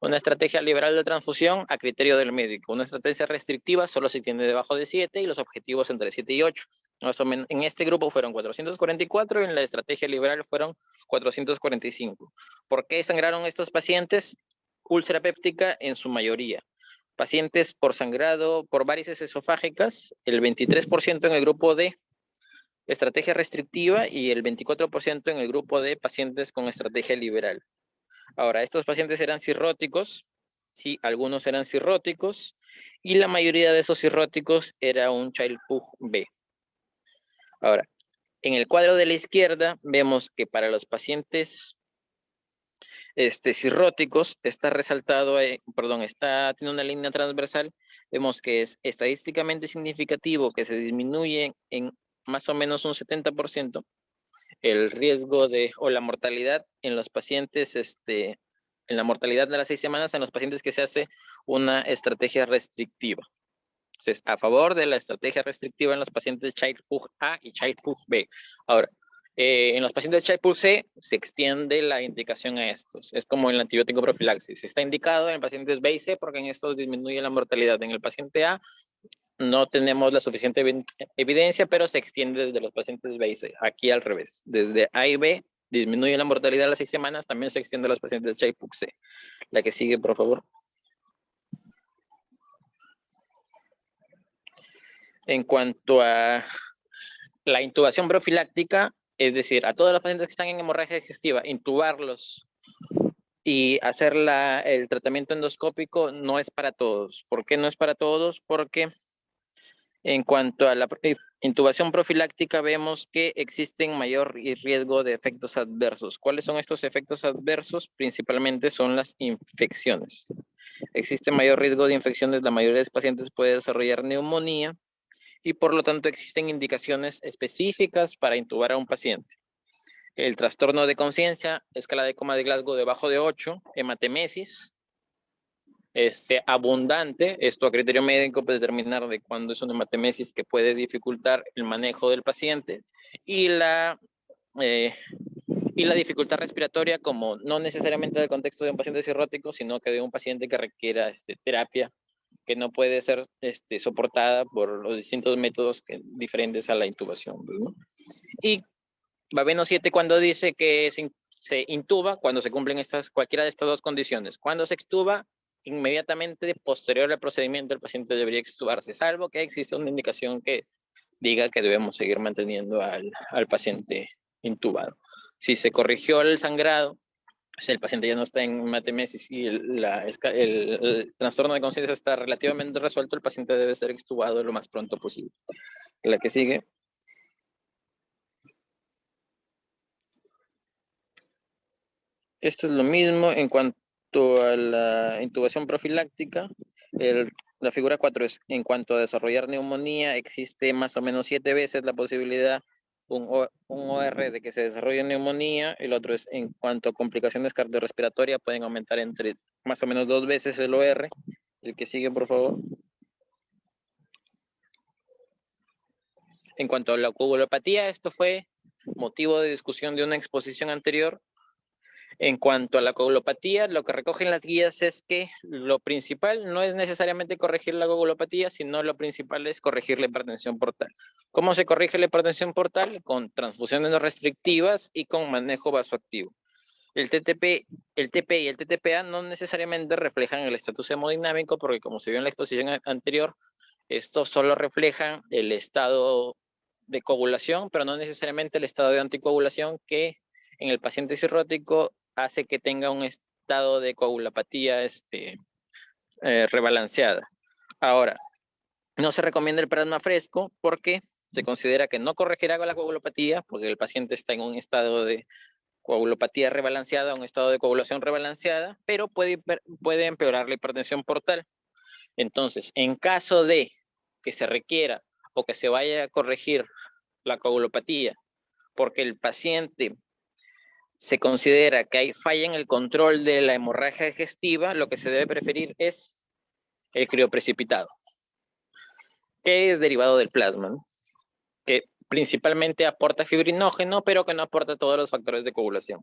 Speaker 1: Una estrategia liberal de transfusión a criterio del médico. Una estrategia restrictiva solo si tiene debajo de 7 y los objetivos entre 7 y 8. Más o menos, en este grupo fueron 444 y en la estrategia liberal fueron 445. ¿Por qué sangraron estos pacientes? Úlcera péptica en su mayoría. Pacientes por sangrado, por varices esofágicas, el 23% en el grupo de estrategia restrictiva y el 24% en el grupo de pacientes con estrategia liberal. Ahora, estos pacientes eran cirróticos, sí, algunos eran cirróticos, y la mayoría de esos cirróticos era un Child-Pugh B. Ahora, en el cuadro de la izquierda vemos que para los pacientes cirróticos está resaltado, tiene una línea transversal, vemos que es estadísticamente significativo que se disminuye en más o menos un 70% el riesgo o la mortalidad en los pacientes, en la mortalidad de las 6 semanas en los pacientes que se hace una estrategia restrictiva. Entonces, a favor de la estrategia restrictiva en los pacientes Child-Pugh A y Child-Pugh B. Ahora, en los pacientes Child-Pugh C se extiende la indicación a estos. Es como el antibiótico profilaxis. Está indicado en pacientes B y C porque en estos disminuye la mortalidad. En el paciente A no tenemos la suficiente evidencia, pero se extiende desde los pacientes B y C. Aquí al revés. Desde A y B disminuye la mortalidad a las 6 semanas, también se extiende a los pacientes Child-Pugh C. La que sigue, por favor. En cuanto a la intubación profiláctica, es decir, a todos los pacientes que están en hemorragia digestiva, intubarlos y hacer el tratamiento endoscópico no es para todos. ¿Por qué no es para todos? Porque en cuanto a la intubación profiláctica vemos que existen mayor riesgo de efectos adversos. ¿Cuáles son estos efectos adversos? Principalmente son las infecciones. Existe mayor riesgo de infecciones, la mayoría de los pacientes puede desarrollar neumonía, y por lo tanto existen indicaciones específicas para intubar a un paciente. El trastorno de conciencia, escala de coma de Glasgow debajo de 8, hematemesis, abundante, esto a criterio médico puede determinar de cuándo es una hematemesis que puede dificultar el manejo del paciente, y la dificultad respiratoria, como no necesariamente del contexto de un paciente cirrótico, sino que de un paciente que requiera terapia que no puede ser soportada por los distintos métodos diferentes a la intubación, ¿no? Y Baveno 7 cuando dice que se intuba cuando se cumplen cualquiera de estas dos condiciones. Cuando se extuba, inmediatamente posterior al procedimiento el paciente debería extubarse, salvo que exista una indicación que diga que debemos seguir manteniendo al paciente intubado. Si se corrigió el sangrado, si el paciente ya no está en hematemesis y el trastorno de conciencia está relativamente resuelto, el paciente debe ser extubado lo más pronto posible. La que sigue. Esto es lo mismo en cuanto a la intubación profiláctica. La figura 4 es en cuanto a desarrollar neumonía, existe más o menos 7 veces la posibilidad un OR de que se desarrolle neumonía, el otro es en cuanto a complicaciones cardiorrespiratorias, pueden aumentar entre más o menos 2 veces el OR. El que sigue, por favor. En cuanto a la coagulopatía, esto fue motivo de discusión de una exposición anterior. En cuanto a la coagulopatía, lo que recogen las guías es que lo principal no es necesariamente corregir la coagulopatía, sino lo principal es corregir la hipertensión portal. ¿Cómo se corrige la hipertensión portal? Con transfusiones no restrictivas y con manejo vasoactivo. El TP y el TTPA no necesariamente reflejan el estatus hemodinámico, porque como se vio en la exposición anterior, estos solo reflejan el estado de coagulación, pero no necesariamente el estado de anticoagulación, que en el paciente cirrótico hace que tenga un estado de coagulopatía rebalanceada. Ahora, no se recomienda el plasma fresco porque se considera que no corregirá con la coagulopatía, porque el paciente está en un estado de coagulopatía rebalanceada, un estado de coagulación rebalanceada, pero puede empeorar la hipertensión portal. Entonces, en caso de que se requiera o que se vaya a corregir la coagulopatía porque el paciente se considera que hay falla en el control de la hemorragia digestiva, lo que se debe preferir es el crioprecipitado, que es derivado del plasma, ¿no? Que principalmente aporta fibrinógeno, pero que no aporta todos los factores de coagulación.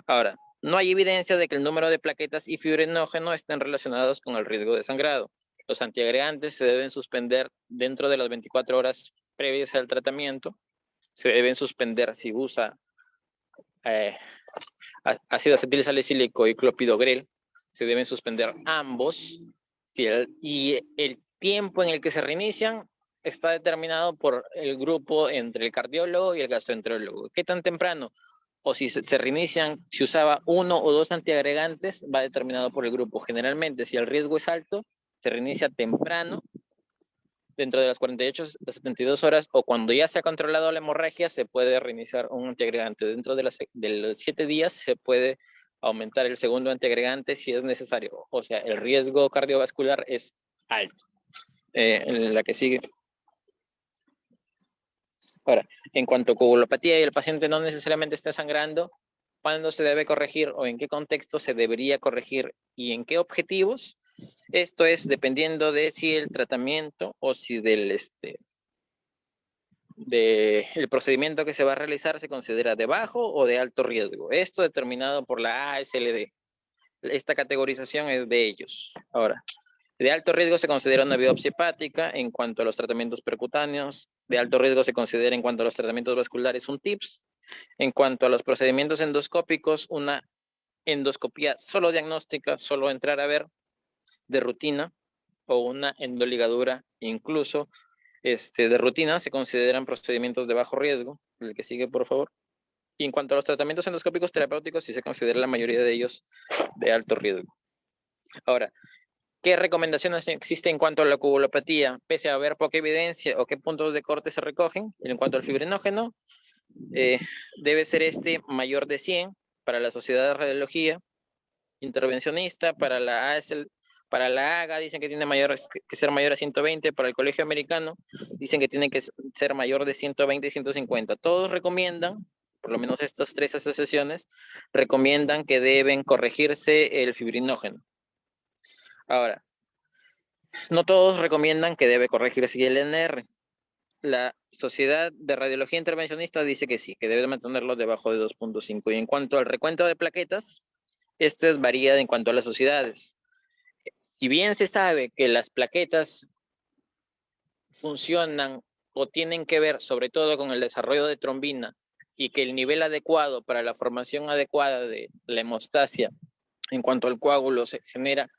Speaker 1: Ahora, no hay evidencia de que el número de plaquetas y fibrinógeno estén relacionados con el riesgo de sangrado. Los antiagregantes se deben suspender dentro de las 24 horas previas al tratamiento. Se deben suspender si usa ácido acetil salicílico y clopidogrel. Se deben suspender ambos. Y el tiempo en el que se reinician está determinado por el grupo entre el cardiólogo y el gastroenterólogo. ¿Qué tan temprano? O si se reinician, si usaba 1 o 2 antiagregantes, va determinado por el grupo. Generalmente, si el riesgo es alto, se reinicia temprano, dentro de las 48 a 72 horas, o cuando ya se ha controlado la hemorragia, se puede reiniciar un antiagregante. Dentro de los 7 días se puede aumentar el segundo antiagregante si es necesario. O sea, el riesgo cardiovascular es alto. En la que sigue. Ahora, en cuanto a coagulopatía y el paciente no necesariamente está sangrando, ¿cuándo se debe corregir o en qué contexto se debería corregir y en qué objetivos? Esto es dependiendo de si el tratamiento o si el procedimiento que se va a realizar se considera de bajo o de alto riesgo. Esto determinado por la ASLD. Esta categorización es de ellos. Ahora, de alto riesgo se considera una biopsia hepática en cuanto a los tratamientos percutáneos. De alto riesgo se considera en cuanto a los tratamientos vasculares un TIPS. En cuanto a los procedimientos endoscópicos, una endoscopía solo diagnóstica, solo entrar a ver, de rutina, o una endoligadura incluso de rutina, se consideran procedimientos de bajo riesgo. El que sigue, por favor. Y en cuanto a los tratamientos endoscópicos terapéuticos, sí se considera la mayoría de ellos de alto riesgo. Ahora, ¿qué recomendaciones existen en cuanto a la coagulopatía? Pese a haber poca evidencia o qué puntos de corte se recogen, en cuanto al fibrinógeno, debe ser mayor de 100 para la Sociedad de Radiología Intervencionista, para la ASL, para la AGA dicen que tiene que ser mayor a 120, para el Colegio Americano dicen que tiene que ser mayor de 120 y 150. Todos recomiendan, por lo menos estas 3 asociaciones, recomiendan que deben corregirse el fibrinógeno. Ahora, no todos recomiendan que debe corregirse el NR. La Sociedad de Radiología Intervencionista dice que sí, que debe mantenerlo debajo de 2.5. Y en cuanto al recuento de plaquetas, varía en cuanto a las sociedades. Si bien se sabe que las plaquetas funcionan o tienen que ver sobre todo con el desarrollo de trombina y que el nivel adecuado para la formación adecuada de la hemostasia en cuanto al coágulo se genera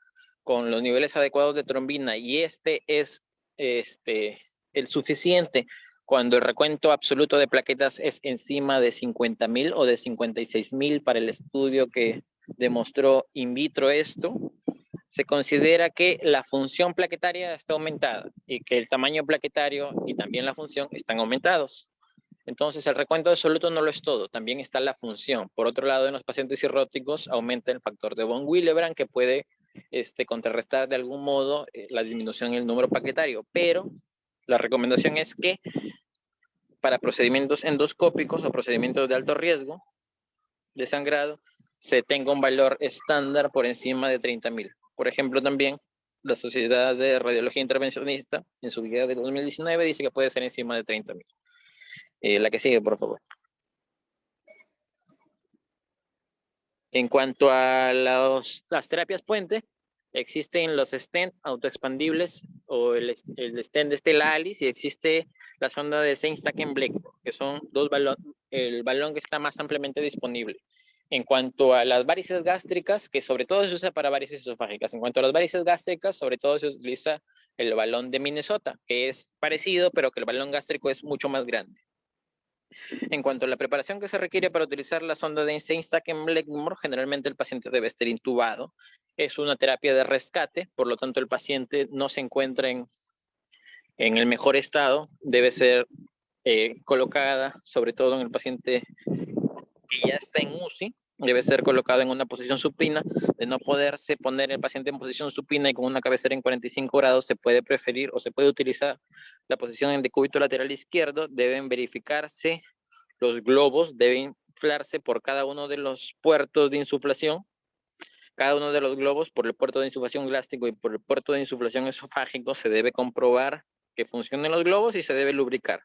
Speaker 1: con los niveles adecuados de trombina y es el suficiente cuando el recuento absoluto de plaquetas es encima de 50,000 o de 56,000 para el estudio que demostró in vitro esto, se considera que la función plaquetaria está aumentada y que el tamaño plaquetario y también la función están aumentados. Entonces, el recuento absoluto no lo es todo, también está la función. Por otro lado, en los pacientes cirróticos aumenta el factor de von Willebrand que puede contrarrestar de algún modo la disminución en el número plaquetario, pero la recomendación es que para procedimientos endoscópicos o procedimientos de alto riesgo de sangrado, se tenga un valor estándar por encima de 30.000. Por ejemplo, también la Sociedad de Radiología Intervencionista, en su guía de 2019, dice que puede ser encima de 30.000. La que sigue, por favor. En cuanto a las terapias puente, existen los stent autoexpandibles o el stent de Stella Alice, y existe la sonda de Seinstaken-Blackmore, que son el balón que está más ampliamente disponible. En cuanto a las varices gástricas, que sobre todo se usa para varices esofágicas, en cuanto a las varices gástricas, sobre todo se utiliza el balón de Minnesota, que es parecido, pero que el balón gástrico es mucho más grande. En cuanto a la preparación que se requiere para utilizar la sonda de Seinstaken-Blackmore, generalmente el paciente debe estar intubado. Es una terapia de rescate, por lo tanto el paciente no se encuentra en el mejor estado. Debe ser colocada, sobre todo en el paciente que ya está en UCI, debe ser colocado en una posición supina. De no poderse poner el paciente en posición supina y con una cabecera en 45 grados, se puede preferir o se puede utilizar la posición en decúbito lateral izquierdo. Deben verificarse los globos, deben inflarse por cada uno de los puertos de insuflación. Cada uno de los globos, por el puerto de insuflación gástrico y por el puerto de insuflación esofágico, se debe comprobar que funcionen los globos y se debe lubricar.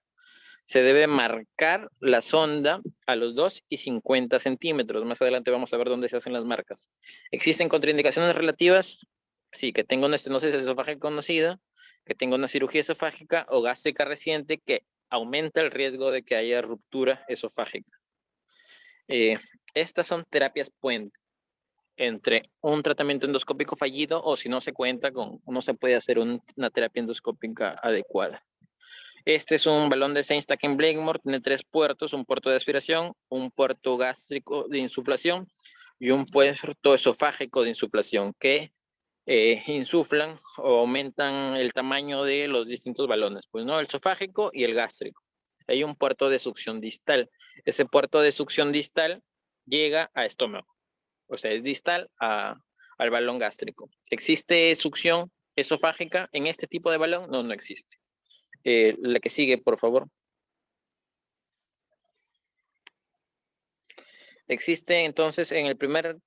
Speaker 1: Se debe marcar la sonda a los 2,50 centímetros. Más adelante vamos a ver dónde se hacen las marcas. ¿Existen contraindicaciones relativas? Sí, que tenga una estenosis esofágica conocida, que tenga una cirugía esofágica o gástrica reciente que aumenta el riesgo de que haya ruptura esofágica. Estas son terapias puente entre un tratamiento endoscópico fallido o si no se cuenta con, no se puede hacer una terapia endoscópica adecuada. Este es un balón de Seinstaken-Blackmore, tiene 3 puertos, un puerto de aspiración, un puerto gástrico de insuflación y un puerto esofágico de insuflación que insuflan o aumentan el tamaño de los distintos balones, pues no, el esofágico y el gástrico. Hay un puerto de succión distal. Ese puerto de succión distal llega a estómago, o sea, es distal al balón gástrico. ¿Existe succión esofágica en este tipo de balón? No, no existe. La que sigue, por favor. Existe entonces en el primer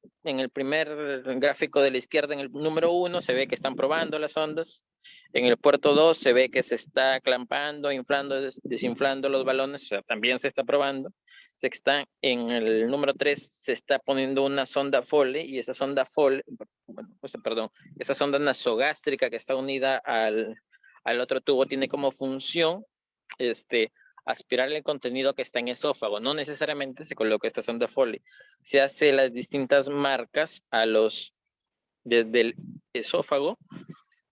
Speaker 1: gráfico de la izquierda, en el número 1, se ve que están probando las ondas. En el puerto 2 se ve que se está clampando, inflando, desinflando los balones, o sea, también se está probando. En el número 3 se está poniendo una sonda Foley, y esa sonda Foley, esa sonda nasogástrica que está unida al otro tubo tiene como función aspirar el contenido que está en esófago. No necesariamente se coloca esta sonda Foley. Se hace las distintas marcas desde el esófago,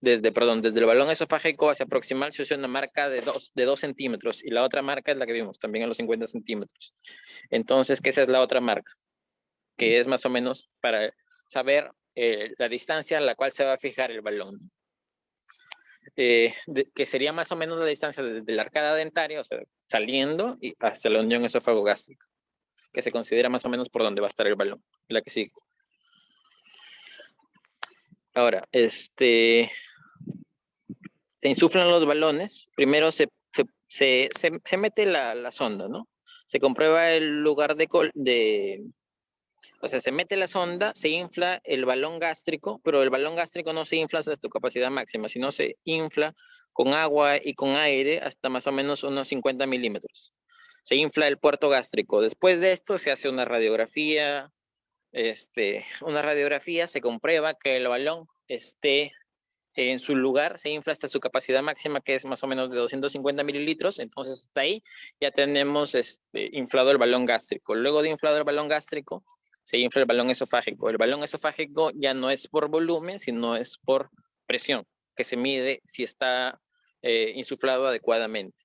Speaker 1: desde el balón esofágico hacia proximal se usa una marca de 2 centímetros y la otra marca es la que vimos también a los 50 centímetros. Entonces, ¿qué es la otra marca? Que es más o menos para saber la distancia a la cual se va a fijar el balón. Que sería más o menos la distancia desde la arcada dentaria, o sea, saliendo y hasta la unión esófago-gástrica, que se considera más o menos por donde va a estar el balón. La que sigue. Ahora, se insuflan los balones. Primero se mete la sonda, ¿no? Se comprueba el lugar o sea, se mete la sonda, se infla el balón gástrico, pero el balón gástrico no se infla hasta su capacidad máxima, sino se infla con agua y con aire hasta más o menos unos 50 milímetros. Se infla el puerto gástrico. Después de esto se hace una radiografía. Se comprueba que el balón esté en su lugar, se infla hasta su capacidad máxima, que es más o menos de 250 mililitros. Entonces, hasta ahí ya tenemos inflado el balón gástrico. Luego de inflado el balón gástrico, se infla el balón esofágico. El balón esofágico ya no es por volumen, sino es por presión, que se mide si está insuflado adecuadamente.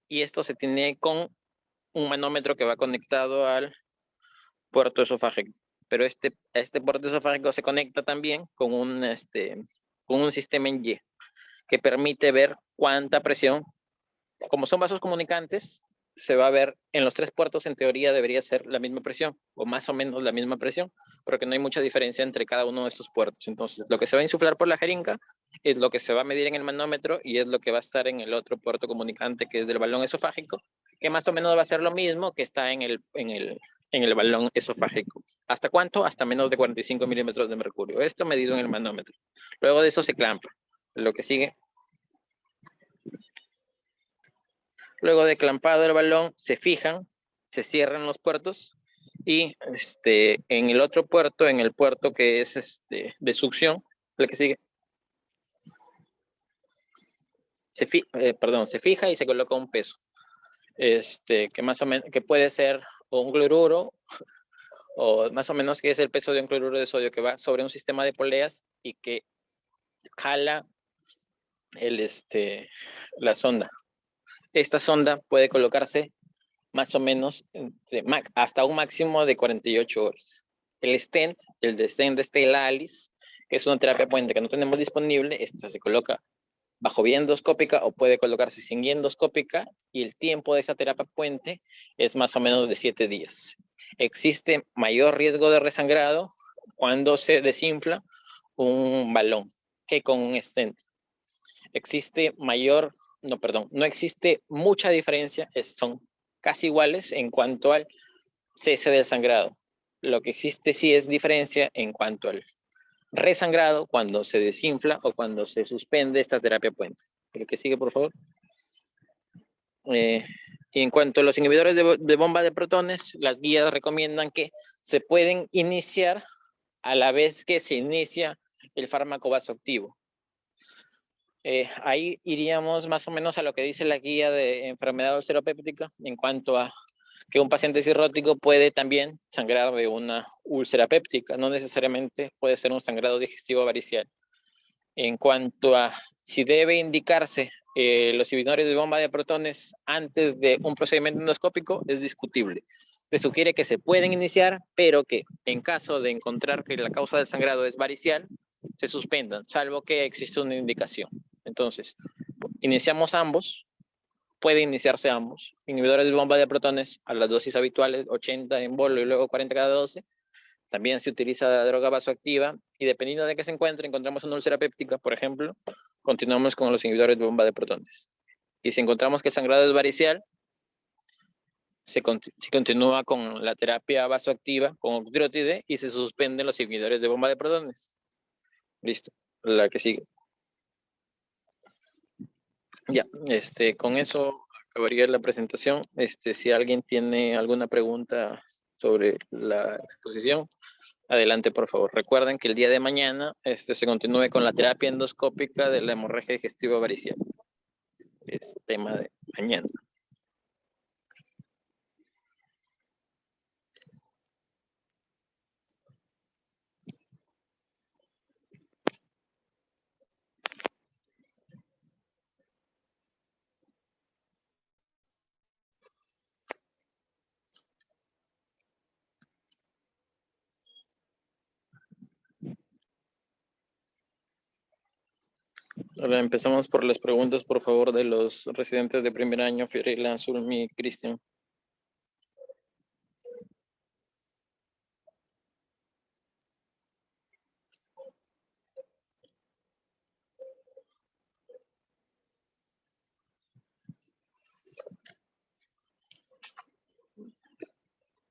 Speaker 1: Y esto se tiene con un manómetro que va conectado al puerto esofágico. Pero este puerto esofágico se conecta también con un sistema en Y, que permite ver cuánta presión. Como son vasos comunicantes, se va a ver en los 3 puertos, en teoría debería ser la misma presión, o más o menos la misma presión, porque no hay mucha diferencia entre cada uno de estos puertos. Entonces, lo que se va a insuflar por la jeringa es lo que se va a medir en el manómetro y es lo que va a estar en el otro puerto comunicante, que es del balón esofágico, que más o menos va a ser lo mismo que está en el balón esofágico. ¿Hasta cuánto? Hasta menos de 45 milímetros de mercurio. Esto medido en el manómetro. Luego de eso se clampa. Lo que sigue. Luego de clampado el balón, se fijan, se cierran los puertos y en el otro puerto, en el puerto que es de succión, lo que sigue, se fija y se coloca un peso. Que más o menos, que puede ser o un cloruro, o más o menos que es el peso de un cloruro de sodio que va sobre un sistema de poleas y que jala la sonda. Esta sonda puede colocarse más o menos hasta un máximo de 48 horas. El stent de Stella Alice, que es una terapia puente que no tenemos disponible, esta se coloca bajo vía endoscópica o puede colocarse sin guía endoscópica y el tiempo de esa terapia puente es más o menos de 7 días. Existe mayor riesgo de resangrado cuando se desinfla un balón que con un stent. No existe mucha diferencia, son casi iguales en cuanto al cese del sangrado. Lo que existe sí es diferencia en cuanto al resangrado cuando se desinfla o cuando se suspende esta terapia puente. El que sigue, por favor. Y en cuanto a los inhibidores de bomba de protones, las guías recomiendan que se pueden iniciar a la vez que se inicia el fármaco vasoactivo. Ahí iríamos más o menos a lo que dice la guía de enfermedad ulceropéptica en cuanto a que un paciente cirrótico puede también sangrar de una úlcera péptica, no necesariamente puede ser un sangrado digestivo varicial. En cuanto a si debe indicarse los inhibidores de bomba de protones antes de un procedimiento endoscópico, es discutible. Se sugiere que se pueden iniciar, pero que en caso de encontrar que la causa del sangrado es varicial, se suspendan, salvo que existe una indicación. Entonces, iniciamos ambos, puede iniciarse ambos. Inhibidores de bomba de protones a las dosis habituales, 80 en bolo y luego 40 cada 12. También se utiliza droga vasoactiva y dependiendo de qué se encuentre, encontramos una úlcera péptica, por ejemplo, continuamos con los inhibidores de bomba de protones. Y si encontramos que el sangrado es varicial, se continúa con la terapia vasoactiva con octreotide y se suspenden los inhibidores de bomba de protones. Listo, la que sigue. Ya, con eso acabaría la presentación. Si alguien tiene alguna pregunta sobre la exposición, adelante, por favor. Recuerden que el día de mañana se continúe con la terapia endoscópica de la hemorragia digestiva varicial. Es tema de mañana. Ahora empezamos por las preguntas, por favor, de los residentes de primer año, Fiorella, Zulmi, Cristian.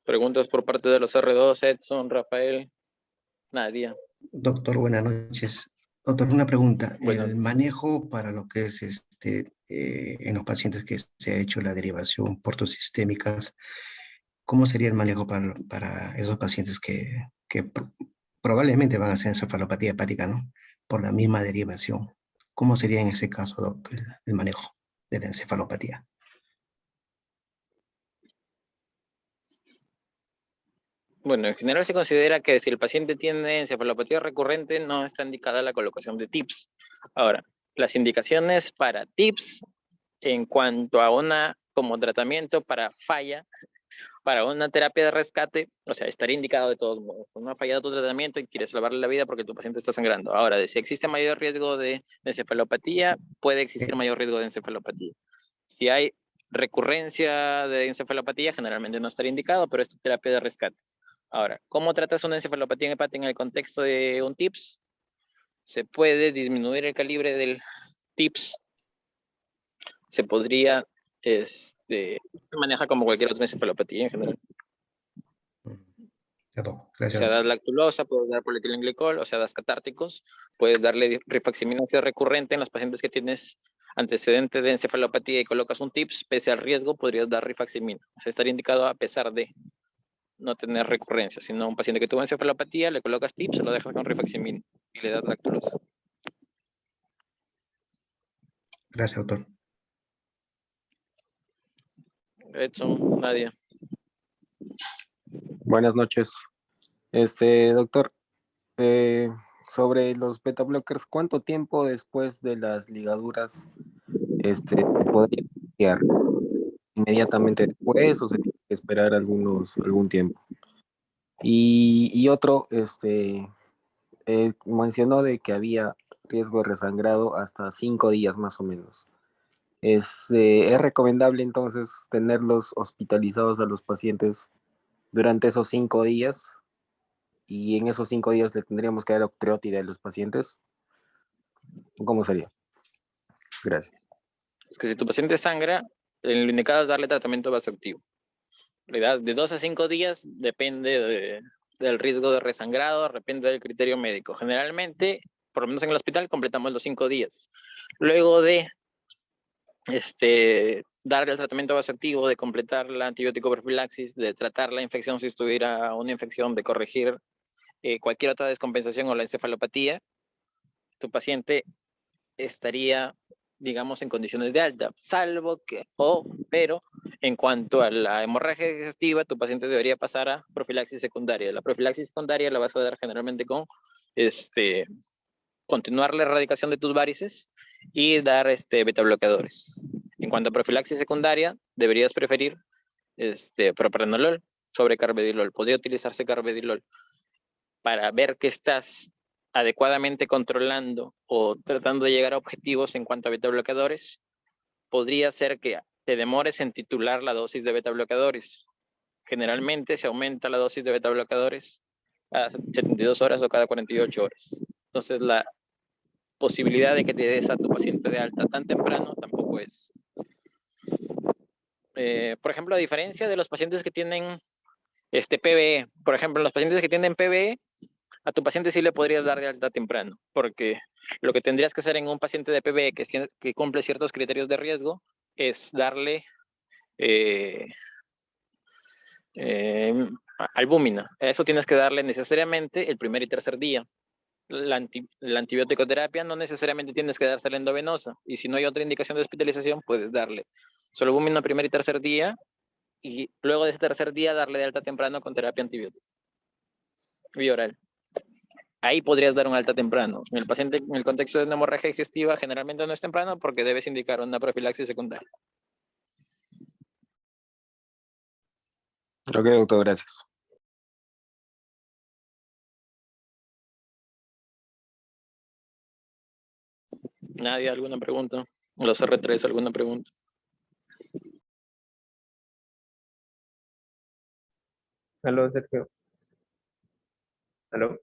Speaker 1: Preguntas por parte de los R2, Edson, Rafael, Nadia.
Speaker 2: Doctor, buenas noches. Doctor, una pregunta.
Speaker 1: Buenas.
Speaker 2: El manejo para lo que es en los pacientes que se ha hecho la derivación portosistémicas, ¿cómo sería el manejo para esos pacientes que probablemente van a hacer encefalopatía hepática, ¿no? Por la misma derivación. ¿Cómo sería en ese caso, doc, el manejo de la encefalopatía?
Speaker 1: Bueno, en general se considera que si el paciente tiene encefalopatía recurrente, no está indicada la colocación de TIPS. Ahora, las indicaciones para TIPS en cuanto a como tratamiento para falla, para una terapia de rescate, o sea, estaría indicado de todos modos. No ha fallado tu tratamiento y quieres salvarle la vida porque tu paciente está sangrando. Ahora, si existe mayor riesgo de encefalopatía, puede existir mayor riesgo de encefalopatía. Si hay recurrencia de encefalopatía, generalmente no estaría indicado, pero es tu terapia de rescate. Ahora, ¿cómo tratas una encefalopatía hepática en el contexto de un TIPS? Se puede disminuir el calibre del TIPS. Se podría se maneja como cualquier otra encefalopatía en general.
Speaker 2: Ya todo.
Speaker 1: O
Speaker 2: Gracias.
Speaker 1: sea, das lactulosa, puedes dar polietilenglicol, o sea, das catárticos, puedes darle rifaximirina si es recurrente en los pacientes que tienes antecedente de encefalopatía y colocas un TIPS, pese al riesgo, podrías dar rifaximirina. O sea, estaría indicado a pesar de no tener recurrencia, sino un paciente que tuvo encefalopatía, le colocas TIPS, lo dejas con rifaximirina y le das lactulosa.
Speaker 2: Gracias, doctor.
Speaker 1: Edson, Nadia.
Speaker 4: Buenas noches. Doctor, sobre los beta blockers, ¿cuánto tiempo después de las ligaduras se podría iniciar? ¿Inmediatamente después o se tiene que esperar algún tiempo? Y otro, mencionó de que había riesgo de resangrado hasta 5 días más o menos. ¿Es recomendable entonces tenerlos hospitalizados a los pacientes durante esos 5 días? Y en esos 5 días le tendríamos que dar octreotida a los pacientes. ¿Cómo sería? Gracias.
Speaker 1: Es que si tu paciente sangra, lo indicado es darle tratamiento vasoactivo. Le das de 2 a 5 días, depende del riesgo de resangrado, depende del criterio médico. Generalmente, por lo menos en el hospital, completamos los 5 días. Luego de darle el tratamiento vasoactivo, de completar la antibiótico profilaxis, de tratar la infección si estuviera una infección, de corregir cualquier otra descompensación o la encefalopatía, tu paciente estaría, digamos, en condiciones de alta, pero en cuanto a la hemorragia digestiva, tu paciente debería pasar a profilaxis secundaria. La profilaxis secundaria la vas a dar generalmente con continuar la erradicación de tus varices y dar beta bloqueadores. En cuanto a profilaxis secundaria, deberías preferir propranolol sobre carvedilol. Podría utilizarse carvedilol para ver que estás adecuadamente controlando o tratando de llegar a objetivos en cuanto a beta bloqueadores. Podría ser que te demores en titular la dosis de beta bloqueadores. Generalmente se aumenta la dosis de beta bloqueadores a 72 horas o cada 48 horas. Entonces la posibilidad de que te des a tu paciente de alta tan temprano tampoco es. Por ejemplo, a diferencia de los pacientes que tienen PBE, por ejemplo, los pacientes que tienen PBE, a tu paciente sí le podrías dar de alta temprano, porque lo que tendrías que hacer en un paciente de PBE que cumple ciertos criterios de riesgo es darle albúmina. Eso tienes que darle necesariamente el primer y tercer día. La antibiótico terapia no necesariamente tienes que dársela endovenosa, y si no hay otra indicación de hospitalización, puedes darle solo albúmina primer y tercer día, y luego de ese tercer día darle de alta temprano con terapia antibiótica vía oral. Ahí podrías dar un alta temprano. En el paciente, en el contexto de una hemorragia digestiva, generalmente no es temprano porque debes indicar una profilaxis secundaria.
Speaker 4: Ok, doctor, gracias.
Speaker 1: ¿Nadie alguna pregunta? Los R3, ¿alguna pregunta?
Speaker 5: Aló, Sergio. Aló.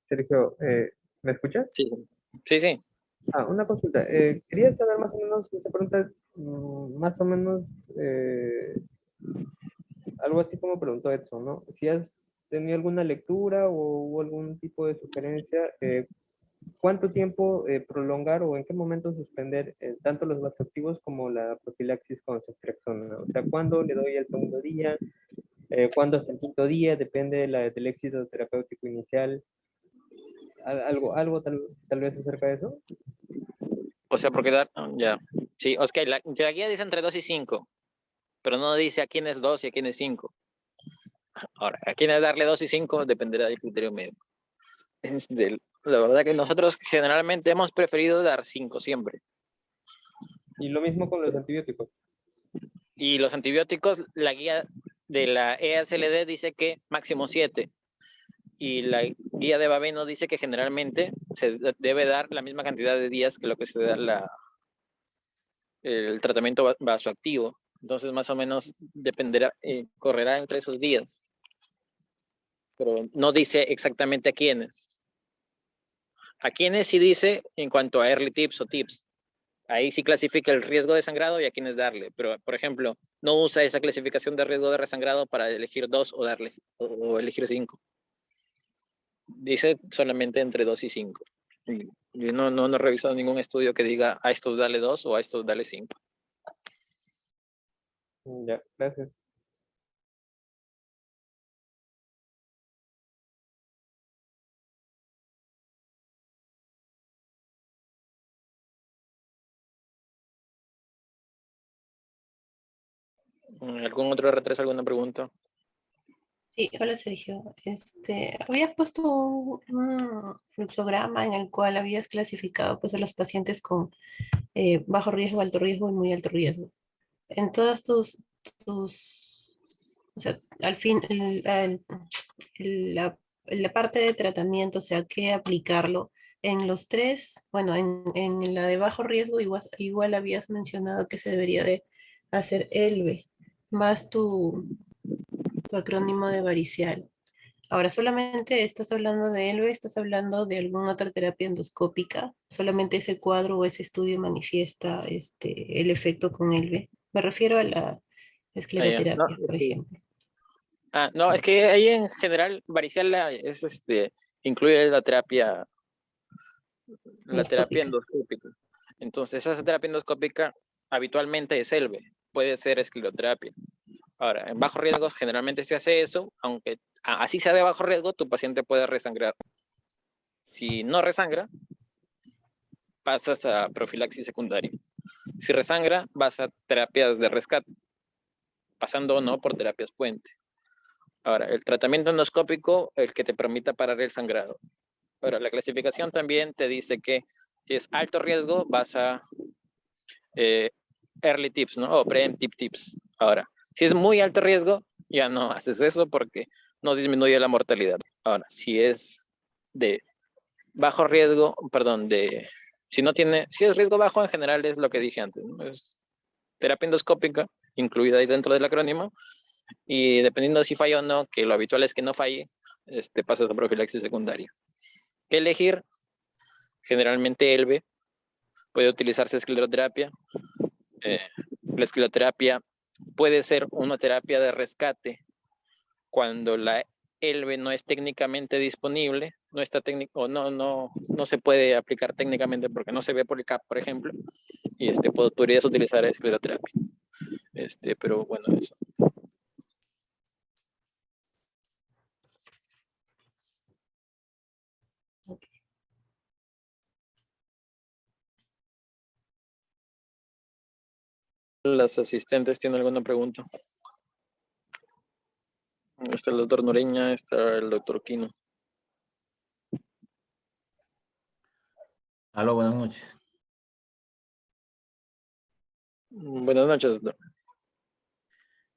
Speaker 5: Sergio, ¿me escuchas?
Speaker 1: Sí, sí, sí.
Speaker 5: Una consulta. Quería saber más o menos, esta pregunta, más o menos, algo así como preguntó Edson, ¿no? Si has tenido alguna lectura o hubo algún tipo de sugerencia, ¿cuánto tiempo prolongar o en qué momento suspender tanto los vasoactivos como la profilaxis con ceftriaxona? O sea, ¿cuándo le doy el segundo día? ¿Cuándo hasta el quinto día? Depende del éxito terapéutico inicial. ¿Algo tal vez acerca de eso?
Speaker 1: O sea, porque dar, ya. Sí, es que la guía dice entre 2 y 5, pero no dice a quién es 2 y a quién es 5. Ahora, a quién es darle 2 y 5 dependerá del criterio médico. La verdad que nosotros generalmente hemos preferido dar 5 siempre.
Speaker 5: Y lo mismo con los antibióticos.
Speaker 1: Y los antibióticos, la guía de la EASLD dice que máximo 7. Y la guía de Baveno dice que generalmente se debe dar la misma cantidad de días que lo que se da el tratamiento vasoactivo. Entonces, más o menos dependerá, correrá entre esos días. Pero no dice exactamente a quiénes. A quiénes sí dice en cuanto a early tips o tips. Ahí sí clasifica el riesgo de sangrado y a quiénes darle. Pero, por ejemplo, no usa esa clasificación de riesgo de resangrado para elegir 2 o, o elegir 5. Dice solamente entre 2 y 5. Yo no he revisado ningún estudio que diga a estos dale 2 o a estos dale 5.
Speaker 5: Ya, gracias.
Speaker 1: ¿Algún otro retraso, alguna pregunta?
Speaker 3: Sí, hola Sergio. Habías puesto un fluxograma en el cual habías clasificado pues, a los pacientes con bajo riesgo, alto riesgo y muy alto riesgo. En todas o sea, al fin, la parte de tratamiento, o sea, qué aplicarlo. En los tres, bueno, en la de bajo riesgo igual habías mencionado que se debería de hacer ELVE, más tu acrónimo de varicial. Ahora, solamente estás hablando de ELVE, estás hablando de alguna otra terapia endoscópica, solamente ese cuadro o ese estudio manifiesta el efecto con ELVE. Me refiero a la
Speaker 1: No,
Speaker 3: escleroterapia, por
Speaker 1: sí.
Speaker 3: ejemplo.
Speaker 1: No, es que ahí en general varicela es incluye la terapia
Speaker 3: Endoscópica.
Speaker 1: endoscópica. Entonces, esa terapia endoscópica habitualmente es ELVE, puede ser escleroterapia. Ahora, en bajo riesgo generalmente se hace eso, aunque así sea de bajo riesgo, tu paciente puede resangrar. Si no resangra, pasas a profilaxis secundaria. Si resangra, vas a terapias de rescate, pasando o no por terapias puente. Ahora, el tratamiento endoscópico, el que te permita parar el sangrado. Ahora, la clasificación también te dice que si es alto riesgo, vas a early tips, ¿no? O preemptive tips. Ahora, si es muy alto riesgo, ya no haces eso porque no disminuye la mortalidad. Ahora, si es de bajo riesgo, perdón, si es riesgo bajo en general es lo que dije antes, ¿no? Es terapia endoscópica, incluida ahí dentro del acrónimo, y dependiendo si falla o no, que lo habitual es que no falle, pasas a profilaxis secundaria. ¿Qué elegir? Generalmente ELVE, puede utilizarse escleroterapia. La escleroterapia puede ser una terapia de rescate cuando la ELVE no es técnicamente disponible, no está técnico, no se puede aplicar técnicamente porque no se ve por el CAP, por ejemplo, y podrías utilizar escleroterapia. Pero bueno, eso.
Speaker 3: Ok.
Speaker 1: ¿Las asistentes tienen alguna pregunta? Está el doctor Noreña, está el doctor Quino.
Speaker 6: Aló, buenas noches.
Speaker 1: Buenas noches, doctor.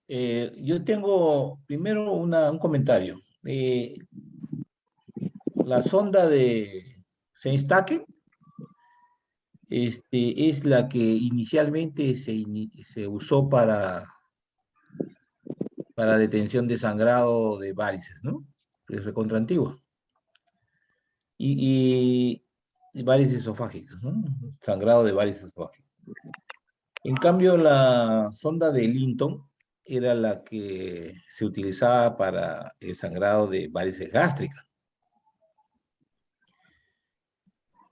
Speaker 6: Yo tengo primero un comentario. La sonda de Seinstaken es la que inicialmente se usó para detención de sangrado de varices, ¿no? Es recontra antigua. Y varices esofágicas, ¿no? Sangrado de varices esofágicas. En cambio, la sonda de Linton era la que se utilizaba para el sangrado de varices gástricas.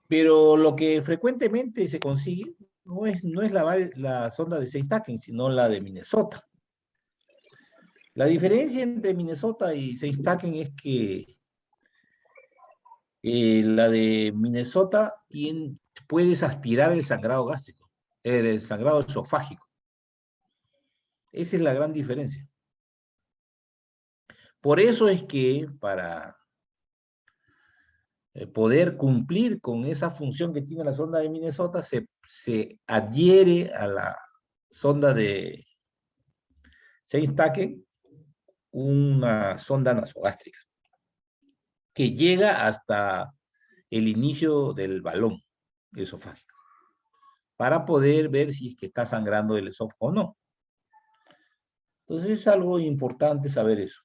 Speaker 6: Pero lo que frecuentemente se consigue no es la sonda de Seinstaken, sino la de Minnesota. La diferencia entre Minnesota y Seinstaken es que la de Minnesota puedes aspirar el sangrado gástrico, el sangrado esofágico. Esa es la gran diferencia. Por eso es que para poder cumplir con esa función que tiene la sonda de Minnesota, se adhiere a la sonda de Seinstaken una sonda nasogástrica que llega hasta el inicio del balón esofágico para poder ver si es que está sangrando el esófago o no. Entonces es algo importante saber eso.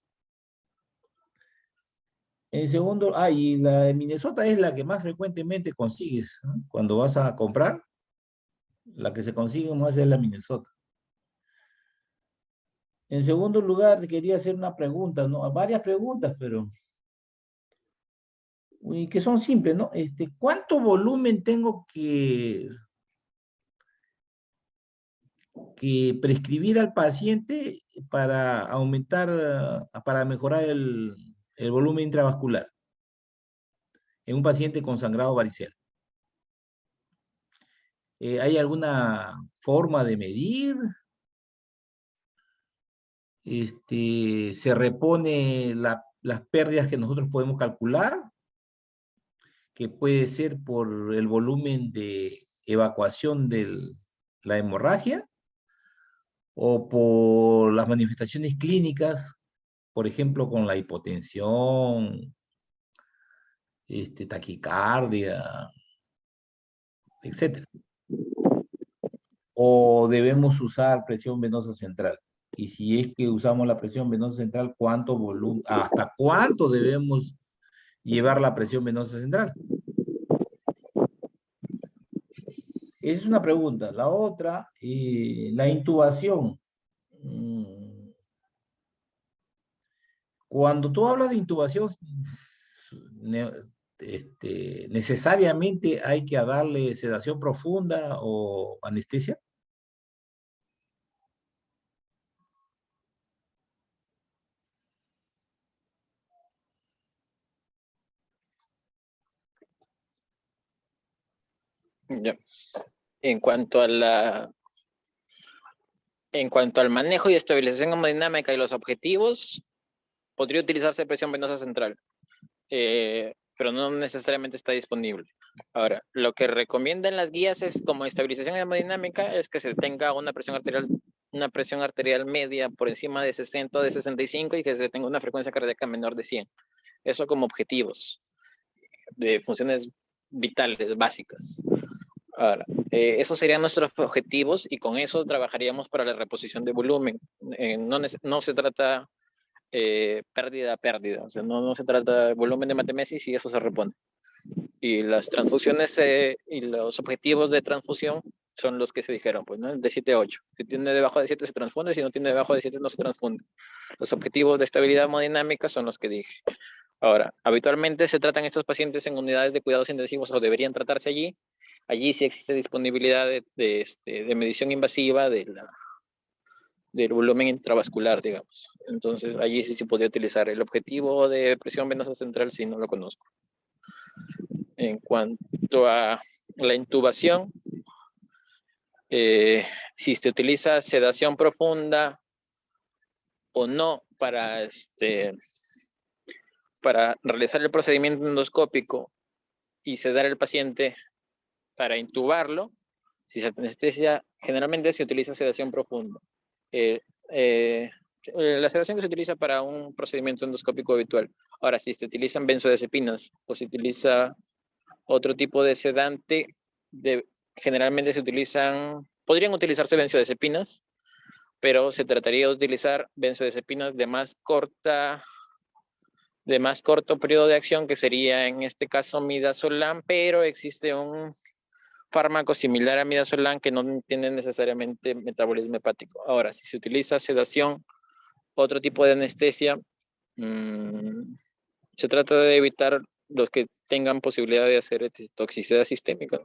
Speaker 6: En segundo, y la de Minnesota es la que más frecuentemente consigues, ¿no? Cuando vas a comprar, La que se consigue más es la Minnesota. En segundo lugar, quería hacer una pregunta, ¿no? Varias preguntas, pero que son simples, ¿no? ¿Cuánto volumen tengo que prescribir al paciente para aumentar, para mejorar el volumen intravascular en un paciente con sangrado varicela? ¿Hay alguna forma de medir? ¿Se repone las pérdidas que nosotros podemos calcular? Que puede ser por el volumen de evacuación de la hemorragia o por las manifestaciones clínicas, por ejemplo, con la hipotensión, taquicardia, etcétera. O debemos usar presión venosa central. Y si es que usamos la presión venosa central, ¿cuánto volumen, hasta cuánto debemos llevar la presión venosa central? Esa es una pregunta. La otra, la intubación. Cuando tú hablas de intubación, ¿necesariamente hay que darle sedación profunda o anestesia?
Speaker 1: Ya. En cuanto al manejo y estabilización hemodinámica y los objetivos, podría utilizarse presión venosa central, pero no necesariamente está disponible. Ahora, lo que recomiendan las guías es, como estabilización hemodinámica, es que se tenga una presión arterial media por encima de 60 o de 65 y que se tenga una frecuencia cardíaca menor de 100. Eso como objetivos de funciones vitales básicas. Ahora, esos serían nuestros objetivos y con eso trabajaríamos para la reposición de volumen. No se trata pérdida a pérdida, o sea, no se trata de volumen de matemesis y eso se repone. Y las transfusiones y los objetivos de transfusión son los que se dijeron, pues, ¿no? De 7 a 8. Si tiene debajo de 7 se transfunde, si no tiene debajo de 7 no se transfunde. Los objetivos de estabilidad hemodinámica son los que dije. Ahora, habitualmente se tratan estos pacientes en unidades de cuidados intensivos o deberían tratarse allí. Allí sí existe disponibilidad de medición invasiva del volumen intravascular, digamos. Entonces, allí sí se podría utilizar. El objetivo de presión venosa central sí no lo conozco. En cuanto a la intubación, si se utiliza sedación profunda o no para realizar el procedimiento endoscópico y sedar al paciente para intubarlo, si se anestesia, generalmente se utiliza sedación profunda. La sedación que se utiliza para un procedimiento endoscópico habitual. Ahora, si se utilizan benzodiazepinas o se utiliza otro tipo de sedante, generalmente podrían utilizarse benzodiazepinas, pero se trataría de utilizar benzodiazepinas de más corto periodo de acción, que sería en este caso midazolam, pero existe un fármaco similar a midazolam que no tiene necesariamente metabolismo hepático. Ahora, si se utiliza sedación, otro tipo de anestesia, se trata de evitar los que tengan posibilidad de hacer toxicidad sistémica.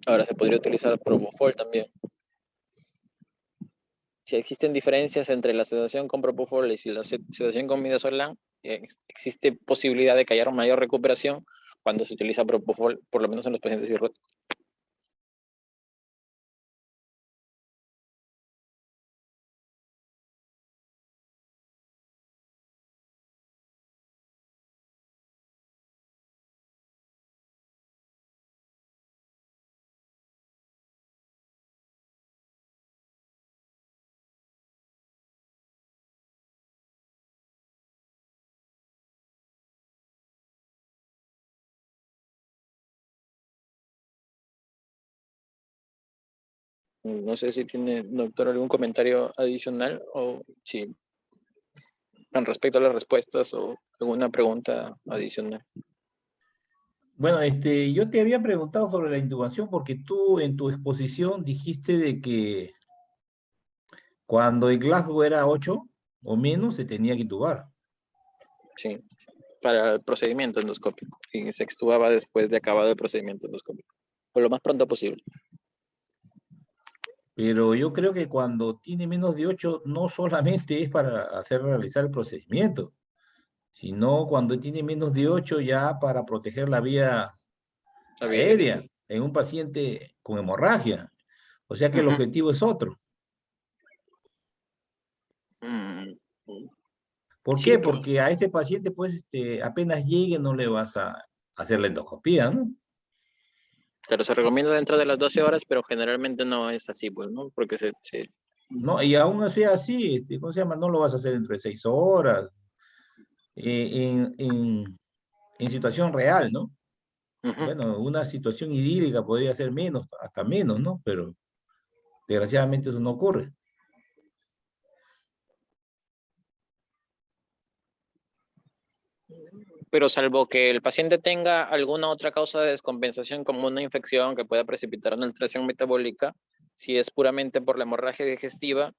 Speaker 1: Ahora se podría utilizar propofol también. Si existen diferencias entre la sedación con propofol y la sedación con midazolam, existe posibilidad de que haya mayor recuperación cuando se utiliza propofol, por lo menos en los pacientes cirróticos. No sé si tiene, doctor, algún comentario adicional o si con respecto a las respuestas o alguna pregunta adicional.
Speaker 6: Bueno, yo te había preguntado sobre la intubación porque tú en tu exposición dijiste de que cuando el Glasgow era 8 o menos se tenía que intubar.
Speaker 1: Sí, para el procedimiento endoscópico. Y se extubaba después de acabado el procedimiento endoscópico. Por lo más pronto posible.
Speaker 6: Pero yo creo que cuando tiene menos de 8 no solamente es para hacer realizar el procedimiento, sino cuando tiene menos de 8 ya para proteger la vía
Speaker 1: La vía aérea.
Speaker 6: aérea en un paciente con hemorragia. O sea que el
Speaker 1: Ujú.
Speaker 6: objetivo es otro.
Speaker 1: Mm,
Speaker 6: ¿Por
Speaker 1: sí,
Speaker 6: qué?
Speaker 1: pues,
Speaker 6: Porque a este paciente, pues, apenas llegue no le vas a hacer la endoscopía, ¿no?
Speaker 1: pero se recomienda dentro de las 12 horas, pero generalmente no es así, pues, ¿no? Porque
Speaker 6: ¿No? Y aún así, ¿cómo se llama? No lo vas a hacer dentro de 6 horas, en situación real, ¿no?
Speaker 1: ujú.
Speaker 6: Bueno, una situación idílica podría ser menos, hasta menos, ¿no? Pero desgraciadamente eso no ocurre.
Speaker 1: Pero salvo que el paciente tenga alguna otra causa de descompensación como una infección que pueda precipitar una alteración metabólica, si es puramente por la hemorragia digestiva,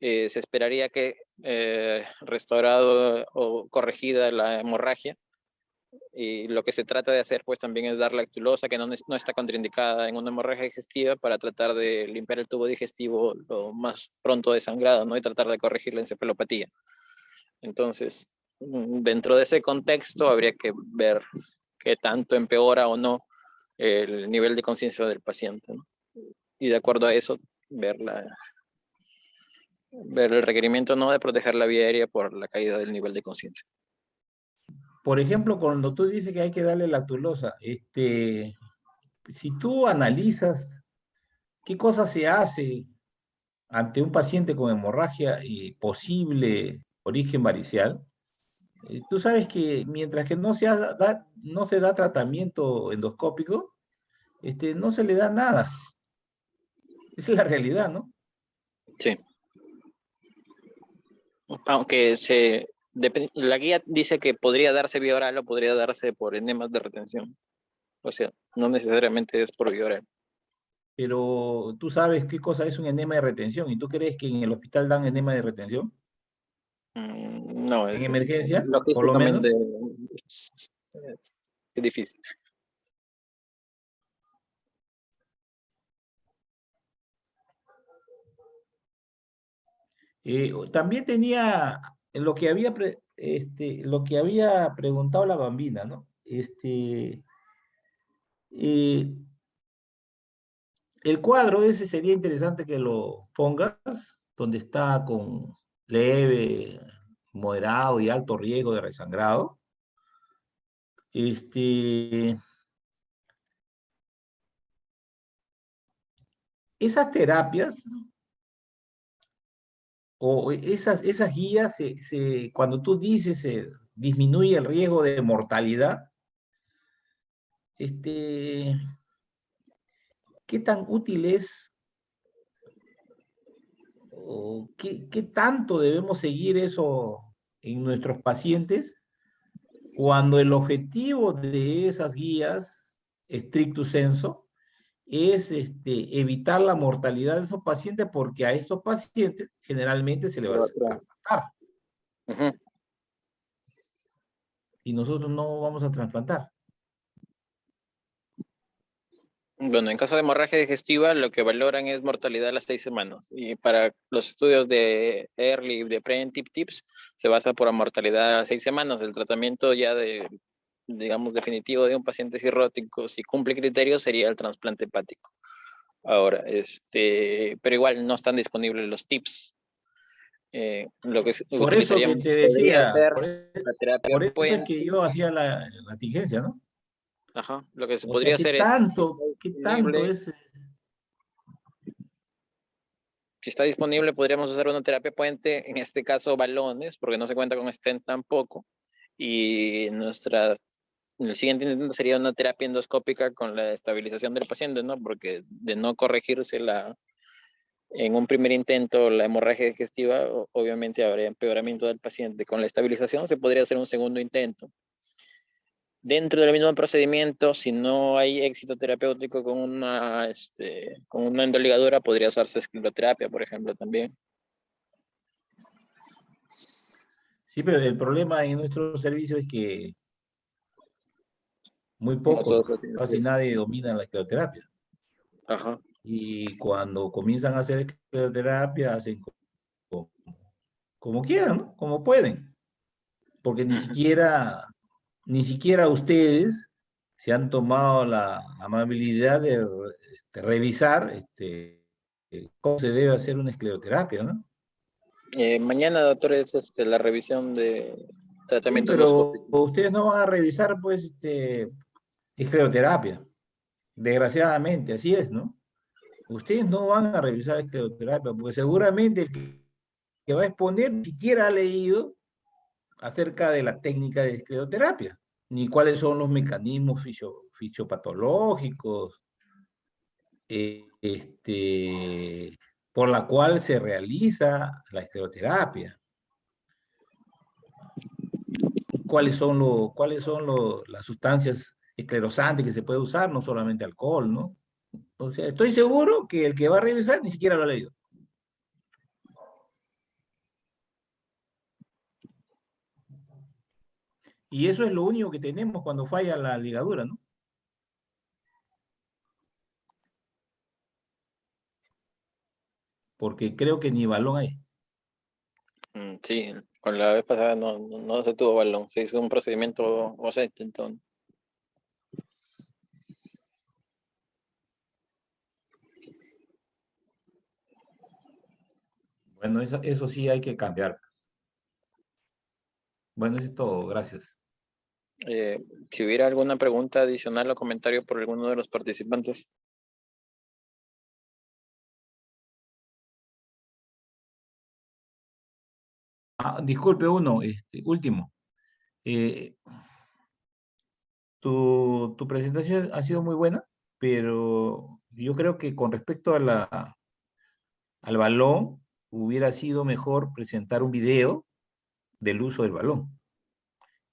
Speaker 1: se esperaría que restaurado o corregida la hemorragia, y lo que se trata de hacer pues también es dar lactulosa que no está contraindicada en una hemorragia digestiva para tratar de limpiar el tubo digestivo lo más pronto desangrado, ¿no? Y tratar de corregir la encefalopatía. Entonces, dentro de ese contexto habría que ver qué tanto empeora o no el nivel de conciencia del paciente, ¿no? Y de acuerdo a eso, ver, ver el requerimiento no de proteger la vía aérea por la caída del nivel de conciencia.
Speaker 6: Por ejemplo, cuando tú dices que hay que darle lactulosa, si tú analizas qué cosa se hace ante un paciente con hemorragia y posible origen varicial, tú sabes que mientras que no se da tratamiento endoscópico, no se le da nada. Esa es la realidad, ¿no?
Speaker 1: Sí. Aunque la guía dice que podría darse vía oral o podría darse por enemas de retención. O sea, no necesariamente es por vía oral.
Speaker 6: Pero tú sabes qué cosa es un enema de retención y tú crees que en el hospital dan enema de retención,
Speaker 1: No,
Speaker 6: en
Speaker 1: es
Speaker 6: emergencia, por lo menos.
Speaker 1: logísticamente es difícil.
Speaker 6: También tenía lo que había preguntado la bambina, ¿no? Eh, el cuadro ese sería interesante que lo pongas, donde está con leve, moderado y alto riesgo de resangrado. Esas terapias o esas guías, cuando tú dices se disminuye el riesgo de mortalidad, ¿qué tan útil es o qué tanto debemos seguir eso en nuestros pacientes cuando el objetivo de esas guías, stricto sensu, es evitar la mortalidad de esos pacientes porque a esos pacientes generalmente se les va a hacer trasplantar
Speaker 1: Ujú.
Speaker 6: y nosotros no vamos a trasplantar?
Speaker 1: Bueno, en caso de hemorragia digestiva, lo que valoran es mortalidad a las 6 semanas. Y para los estudios de early, de preventive tips, se basa por la mortalidad a las 6 semanas. El tratamiento ya digamos, definitivo de un paciente cirrótico, si cumple criterios, sería el trasplante hepático. Ahora, pero igual no están disponibles los tips. Lo que
Speaker 6: Por eso que
Speaker 1: utilizaríamos
Speaker 6: te
Speaker 1: podría
Speaker 6: decía,
Speaker 1: ser la terapia
Speaker 6: por eso es que
Speaker 1: puente.
Speaker 6: yo hacía la tingencia, ¿no?
Speaker 1: Ajá, lo que se
Speaker 6: O sea,
Speaker 1: podría hacer es,
Speaker 6: qué tanto
Speaker 1: disponible,
Speaker 6: es?
Speaker 1: si está disponible, podríamos usar una terapia puente, en este caso balones, porque no se cuenta con stent tampoco. Y el siguiente intento sería una terapia endoscópica con la estabilización del paciente, ¿no? Porque de no corregirse en un primer intento la hemorragia digestiva, obviamente habría empeoramiento del paciente. Con la estabilización se podría hacer un segundo intento. dentro del mismo procedimiento, si no hay éxito terapéutico con una endoligadura, podría usarse escleroterapia, por ejemplo, también.
Speaker 6: Sí, pero el problema en nuestro servicio es que muy
Speaker 1: No
Speaker 6: pocos,
Speaker 1: todos lo tienen.
Speaker 6: casi nadie domina la escleroterapia.
Speaker 1: Ajá.
Speaker 6: Y cuando comienzan a hacer escleroterapia, hacen como quieran, ¿no? Como pueden. Porque ni siquiera ustedes se han tomado la amabilidad de revisar cómo se debe hacer una escleroterapia, ¿no?
Speaker 1: Mañana, doctor, es la revisión de
Speaker 6: Sí,
Speaker 1: tratamiento
Speaker 6: pero
Speaker 1: endoscópico.
Speaker 6: ustedes no van a revisar, pues, escleroterapia. Desgraciadamente, así es, ¿no? Ustedes no van a revisar escleroterapia, porque seguramente el que va a exponer ni siquiera ha leído acerca de la técnica de escleroterapia, ni cuáles son los mecanismos fisiopatológicos, por la cual se realiza la escleroterapia. Cuáles son las sustancias esclerosantes que se puede usar, no solamente alcohol, ¿no? O sea, estoy seguro que el que va a revisar ni siquiera lo ha leído. Y eso es lo único que tenemos cuando falla la ligadura, ¿no? Porque creo que ni balón hay.
Speaker 1: Sí, con la vez pasada no se tuvo balón, se hizo un procedimiento OSET, entonces.
Speaker 6: Bueno, eso sí hay que cambiar. Bueno, eso es todo. Gracias.
Speaker 1: Si hubiera alguna pregunta adicional o comentario por alguno de los participantes.
Speaker 6: Disculpe uno, último. Eh, tu presentación ha sido muy buena, pero yo creo que con respecto al balón, hubiera sido mejor presentar un video del uso del balón,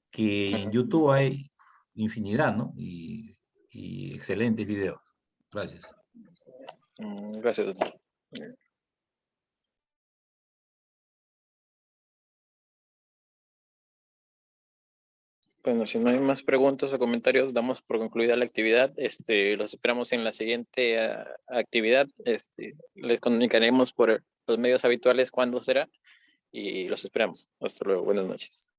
Speaker 6: que en YouTube hay infinidad, ¿no? Y excelentes videos. Gracias.
Speaker 1: Gracias, doctor. Bueno, si no hay más preguntas o comentarios, damos por concluida la actividad. Los esperamos en la siguiente actividad. Les comunicaremos por los medios habituales cuándo será y los esperamos. Hasta luego. Buenas noches.